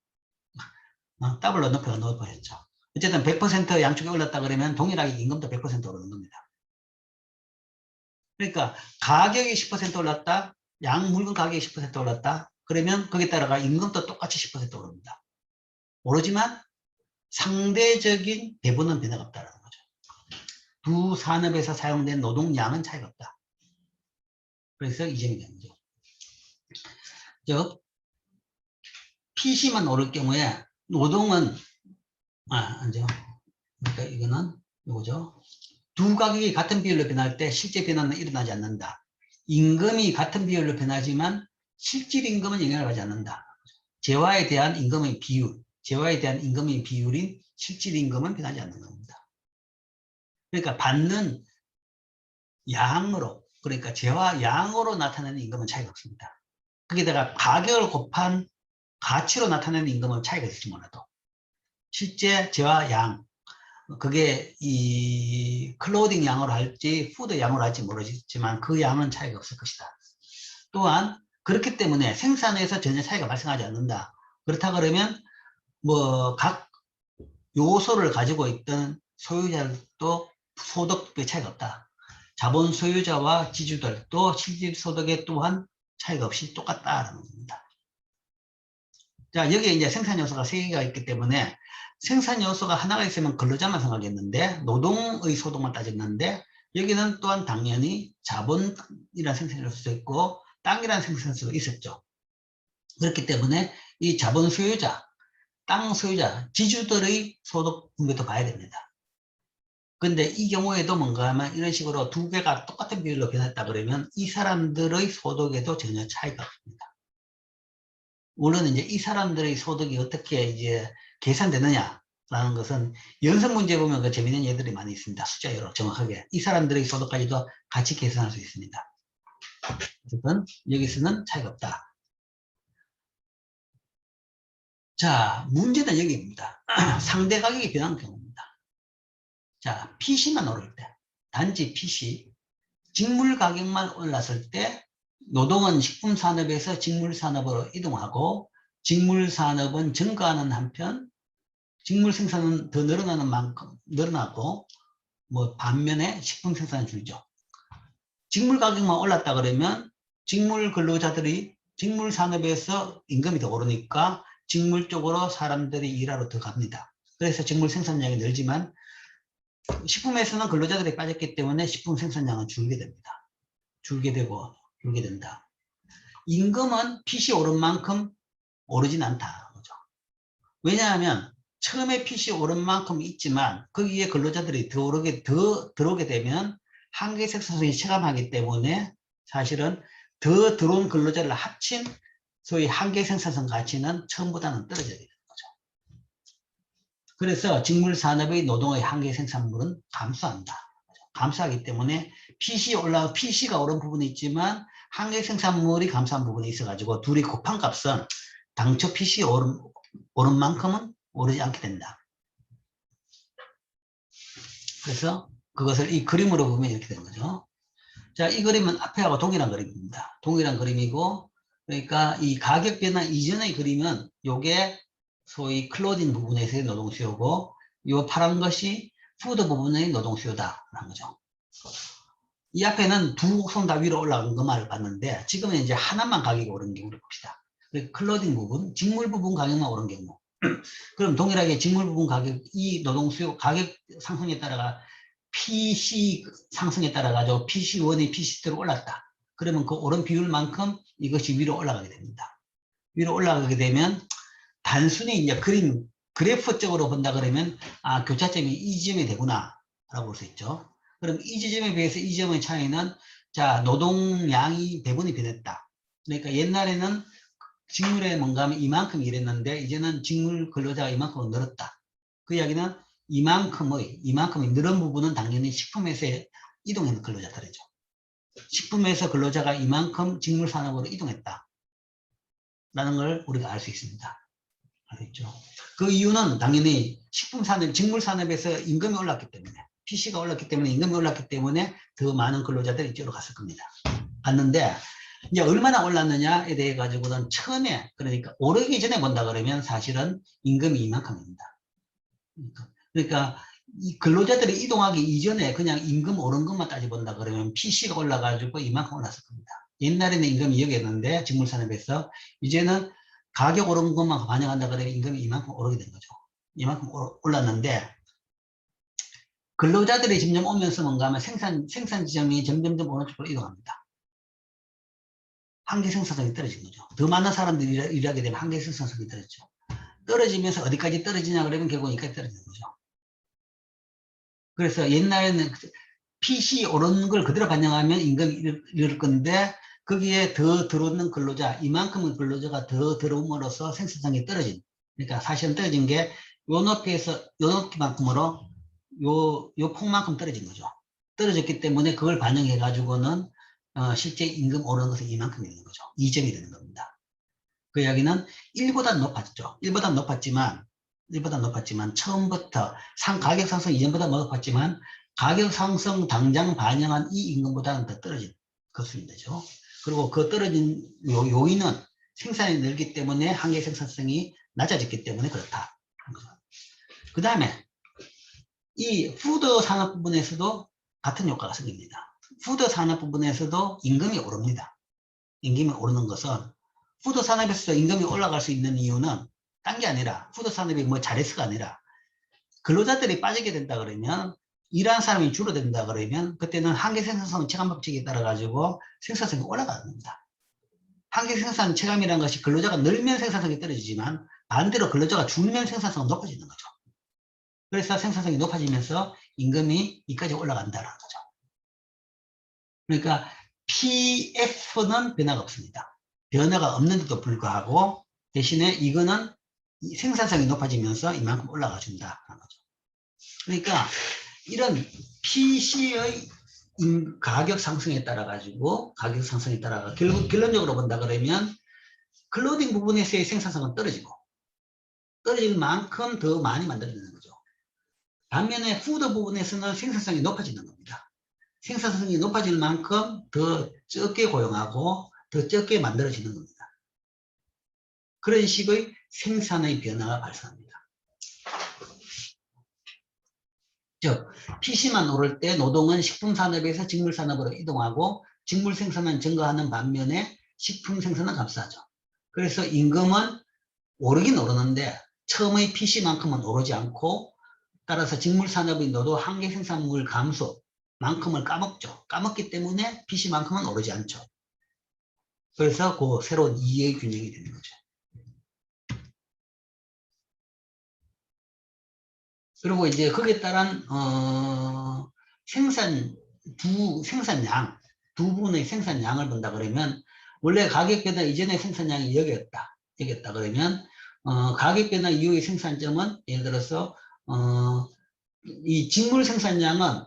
더블로 높이가 높아졌죠. 어쨌든 100% 양쪽이 올랐다 그러면 동일하게 임금도 100% 오르는 겁니다. 그러니까 가격이 10% 올랐다, 물건 가격이 10% 올랐다. 그러면 거기에 따라가 임금도 똑같이 10% 오릅니다. 오르지만 상대적인 배분은 변화가 없다는 거죠. 두 산업에서 사용된 노동량은 차이가 없다. 그래서 이 점이 되는 거죠. 즉 PC만 오를 경우에 노동은 아니죠. 그러니까 이거는 이거죠. 두 가격이 같은 비율로 변할 때 실제 변화는 일어나지 않는다. 임금이 같은 비율로 변하지만 실질 임금은 영향을 받지 않는다. 재화에 대한 임금의 비율, 재화에 대한 임금의 비율인 실질 임금은 변하지 않는 겁니다. 그러니까 받는 양으로, 그러니까 재화 양으로 나타내는 임금은 차이가 없습니다. 거기다가 가격을 곱한 가치로 나타내는 임금은 차이가 있을지 몰라도 실제 재화 양, 그게 이 클로딩 양으로 할지 푸드 양으로 할지 모르겠지만 그 양은 차이가 없을 것이다. 또한 그렇기 때문에 생산에서 전혀 차이가 발생하지 않는다. 그렇다 그러면 뭐 각 요소를 가지고 있던 소유자들도 소득의 차이가 없다. 자본 소유자와 지주들도 실질 소득에 또한 차이가 없이 똑같다라는 겁니다. 자, 여기에 이제 생산 요소가 3개가 있기 때문에 생산 요소가 하나가 있으면 근로자만 생각했는데 노동의 소득만 따졌는데 여기는 또한 당연히 자본이라는 생산일 수도 있고 땅이라는 생산일 수도 있었죠. 그렇기 때문에 이 자본 소유자, 땅 소유자, 지주들의 소득 분배도 봐야 됩니다. 근데 이 경우에도 뭔가 하면 이런 식으로 두 개가 똑같은 비율로 변했다 그러면 이 사람들의 소득에도 전혀 차이가 없습니다. 물론 이제 이 사람들의 소득이 어떻게 이제 계산되느냐라는 것은 연습 문제 보면 그 재미있는 예들이 많이 있습니다. 숫자로 정확하게. 이 사람들의 소득까지도 같이 계산할 수 있습니다. 어쨌든 여기서는 차이가 없다. 자, 문제는 여기입니다. 상대 가격이 변한 경우입니다. 자, PC만 오를 때, 단지 PC, 직물 가격만 올랐을 때 노동은 식품산업에서 직물산업으로 이동하고 직물산업은 증가하는 한편 직물 생산은 더 늘어나는 만큼 늘어나고 뭐 반면에 식품 생산은 줄죠. 직물 가격만 올랐다 그러면 직물 근로자들이 직물 산업에서 임금이 더 오르니까 직물 쪽으로 사람들이 일하러 더 갑니다. 그래서 직물 생산량이 늘지만 식품에서는 근로자들이 빠졌기 때문에 식품 생산량은 줄게 됩니다. 줄게 된다. 임금은 핏이 오른 만큼 오르진 않다. 그죠? 왜냐하면 처음에 핏이 오른 만큼 있지만 거기에 근로자들이 더 들어오게 되면 한계 생산성이 체감하기 때문에 사실은 더 들어온 근로자를 합친 소위 한계 생산성 가치는 처음보다는 떨어져야 되는 거죠. 그래서 직물산업의 노동의 한계 생산물은 감소한다. 감소하기 때문에 PC가 오른 부분이 있지만 한계 생산물이 감소한 부분이 있어가지고 둘이 곱한 값은 당초 PC 오른 만큼은 오르지 않게 된다. 그래서 그것을 이 그림으로 보면 이렇게 되는 거죠. 자, 이 그림은 앞에하고 동일한 그림입니다. 동일한 그림이고, 그러니까 이 가격 변화 이전의 그림은 요게 소위 클로징 부분에서의 노동 수요고, 요 파란 것이 푸드 부분의 노동 수요다라는 거죠. 이 앞에는 두 곡선 다 위로 올라간 것만을 봤는데, 지금은 이제 하나만 가격이 오른 경우를 봅시다. 클로징 부분, 직물 부분 가격만 오른 경우. 그럼 동일하게 직물 부분 가격, 이 노동 수요 가격 상승에 따라가 PC 상승에 따라 가지고 PC1이 PC2로 올랐다. 그러면 그 오른 비율만큼 이것이 위로 올라가게 됩니다. 위로 올라가게 되면 단순히 이제 그래프적으로 본다 그러면 아, 교차점이 이 지점이 되구나 라고 볼 수 있죠. 그럼 이 지점에 비해서 이 지점의 차이는 자, 노동량이 배분이 변했다. 그러니까 옛날에는 직물에 뭔가 하면 이만큼 일했는데 이제는 직물 근로자가 이만큼 늘었다. 그 이야기는 이만큼의 늘은 부분은 당연히 식품에서 이동하는 근로자들이죠. 식품에서 근로자가 이만큼 직물 산업으로 이동했다. 라는 걸 우리가 알 수 있습니다. 알겠죠? 그 이유는 당연히 직물 산업에서 임금이 올랐기 때문에 PC가 올랐기 때문에 임금이 올랐기 때문에 더 많은 근로자들이 이쪽으로 갔을 겁니다. 갔는데 이제 얼마나 올랐느냐에 대해 가지고는 처음에 그러니까 오르기 전에 본다 그러면 사실은 임금이 이만큼입니다. 그러니까 이 근로자들이 이동하기 이전에 그냥 임금 오른 것만 따져 본다 그러면 PC가 올라가지고 이만큼 올랐을 겁니다. 옛날에는 임금이 여기였는데 직물산업에서 이제는 가격 오른 것만 반영한다 그러면 임금이 이만큼 오르게 된 거죠. 이만큼 올랐는데 근로자들이 점점 오면서 뭔가 하면 생산 지점이 점점점 오른쪽으로 이동합니다. 한계 생산성이 떨어진 거죠. 더 많은 사람들이 일하게 되면 한계 생산성이 떨어지죠. 떨어지면서 어디까지 떨어지냐 그러면 결국 여기까지 떨어지는 거죠. 그래서 옛날에는 PC 오른 걸 그대로 반영하면 임금이 이럴 건데 거기에 더 들어오는 근로자, 이만큼의 근로자가 더 들어옴으로써 생산성이 떨어진. 그러니까 사실은 떨어진 게 요 높이만큼으로 요 폭만큼 떨어진 거죠. 떨어졌기 때문에 그걸 반영해 가지고는 실제 임금 오르는 것은 이만큼 있는 거죠. 2점이 되는 겁니다. 그 이야기는 1보다 높았죠. 1보다 높았지만 처음부터 가격 상승 이전보다 높았지만 가격 상승 당장 반영한 이 임금보다는 더 떨어진 것이 되죠. 그리고 그 떨어진 요인은 생산이 늘기 때문에 한계 생산성이 낮아졌기 때문에 그렇다. 그 다음에 이 푸드 산업 부분에서도 같은 효과가 생깁니다. 푸드 산업 부분에서도 임금이 오릅니다. 임금이 오르는 것은 푸드 산업에서도 임금이 올라갈 수 있는 이유는 딴 게 아니라 푸드 산업이 뭐 잘해서가 아니라 근로자들이 빠지게 된다 그러면 일하는 사람이 줄어든다 그러면 그때는 한계 생산성 체감 법칙에 따라 가지고 생산성이 올라갑니다. 한계 생산 체감이라는 것이 근로자가 늘면 생산성이 떨어지지만 반대로 근로자가 줄면 생산성은 높아지는 거죠. 그래서 생산성이 높아지면서 임금이 이까지 올라간다는 거죠. 그러니까 PF는 변화가 없습니다. 변화가 없는데도 불구하고 대신에 이거는 생산성이 높아지면서 이만큼 올라가 준다는 거죠. 그러니까 이런 PC의 가격 상승에 따라 가지고 결국 결론적으로 본다 그러면 클로딩 부분에서의 생산성은 떨어질 만큼 더 많이 만들어지는 거죠. 반면에 푸드 부분에서는 생산성이 높아지는 겁니다. 생산성이 높아질 만큼 더 적게 고용하고 더 적게 만들어지는 겁니다. 그런 식의 생산의 변화가 발생합니다. 즉 PC만 오를 때 노동은 식품산업에서 직물산업으로 이동하고 직물 생산은 증가하는 반면에 식품 생산은 감소하죠. 그래서 임금은 오르긴 오르는데 처음의 PC만큼은 오르지 않고 따라서 직물산업의 노동 한계 생산물 감소만큼을 까먹죠. 까먹기 때문에 PC만큼은 오르지 않죠. 그래서 그 새로운 이의 균형이 되는 거죠. 그리고 이제 거기에 따른 생산량 두 분의 생산량을 본다 그러면 원래 가격 변화 이전의 생산량이 여기였다 그러면 가격 변화 이후의 생산점은 예를 들어서 이 직물 생산량은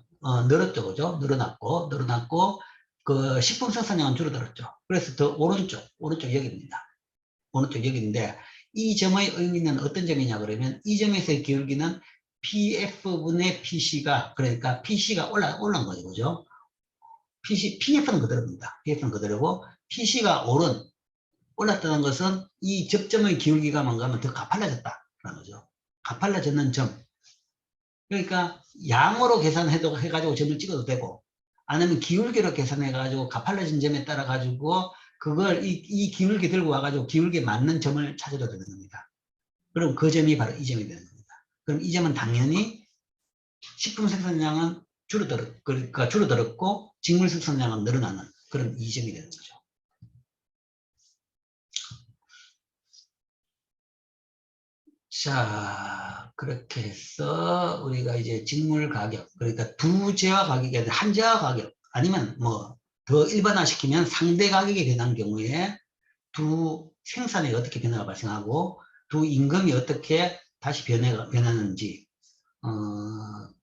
늘었죠, 그죠? 늘어났고 그 식품 생산량은 줄어들었죠. 그래서 더 오른쪽 여기입니다. 오른쪽 여기인데 이 점의 의미는 어떤 점이냐 그러면 이 점에서의 기울기는 PF분의 PC가 그러니까 PC가 올라온 거죠, 그죠? PF는 그대로입니다. PF는 그대로고 PC가 올랐다는 것은 이 접점의 기울기가 뭔가 하면 더 가팔라졌다는 거죠. 가팔라졌는 점. 그러니까 양으로 해가지고 점을 찍어도 되고 아니면 기울기로 계산해가지고 가팔라진 점에 따라 가지고 그걸 이 기울기 들고 와가지고 기울기에 맞는 점을 찾아도 되는 겁니다. 그럼 그 점이 바로 이 점이 되는 겁니다. 그럼 이 점은 당연히 식품 생산량은 줄어들었고 직물 생산량은 늘어나는 그런 이점이 되는 거죠. 자, 그렇게 해서 우리가 이제 직물 가격, 그러니까 두 재화 가격이 아니라 한 재화 가격, 아니면 뭐 더 일반화시키면 상대 가격이 변한 경우에 두 생산에 어떻게 변화가 발생하고 두 임금이 어떻게 다시 변하는지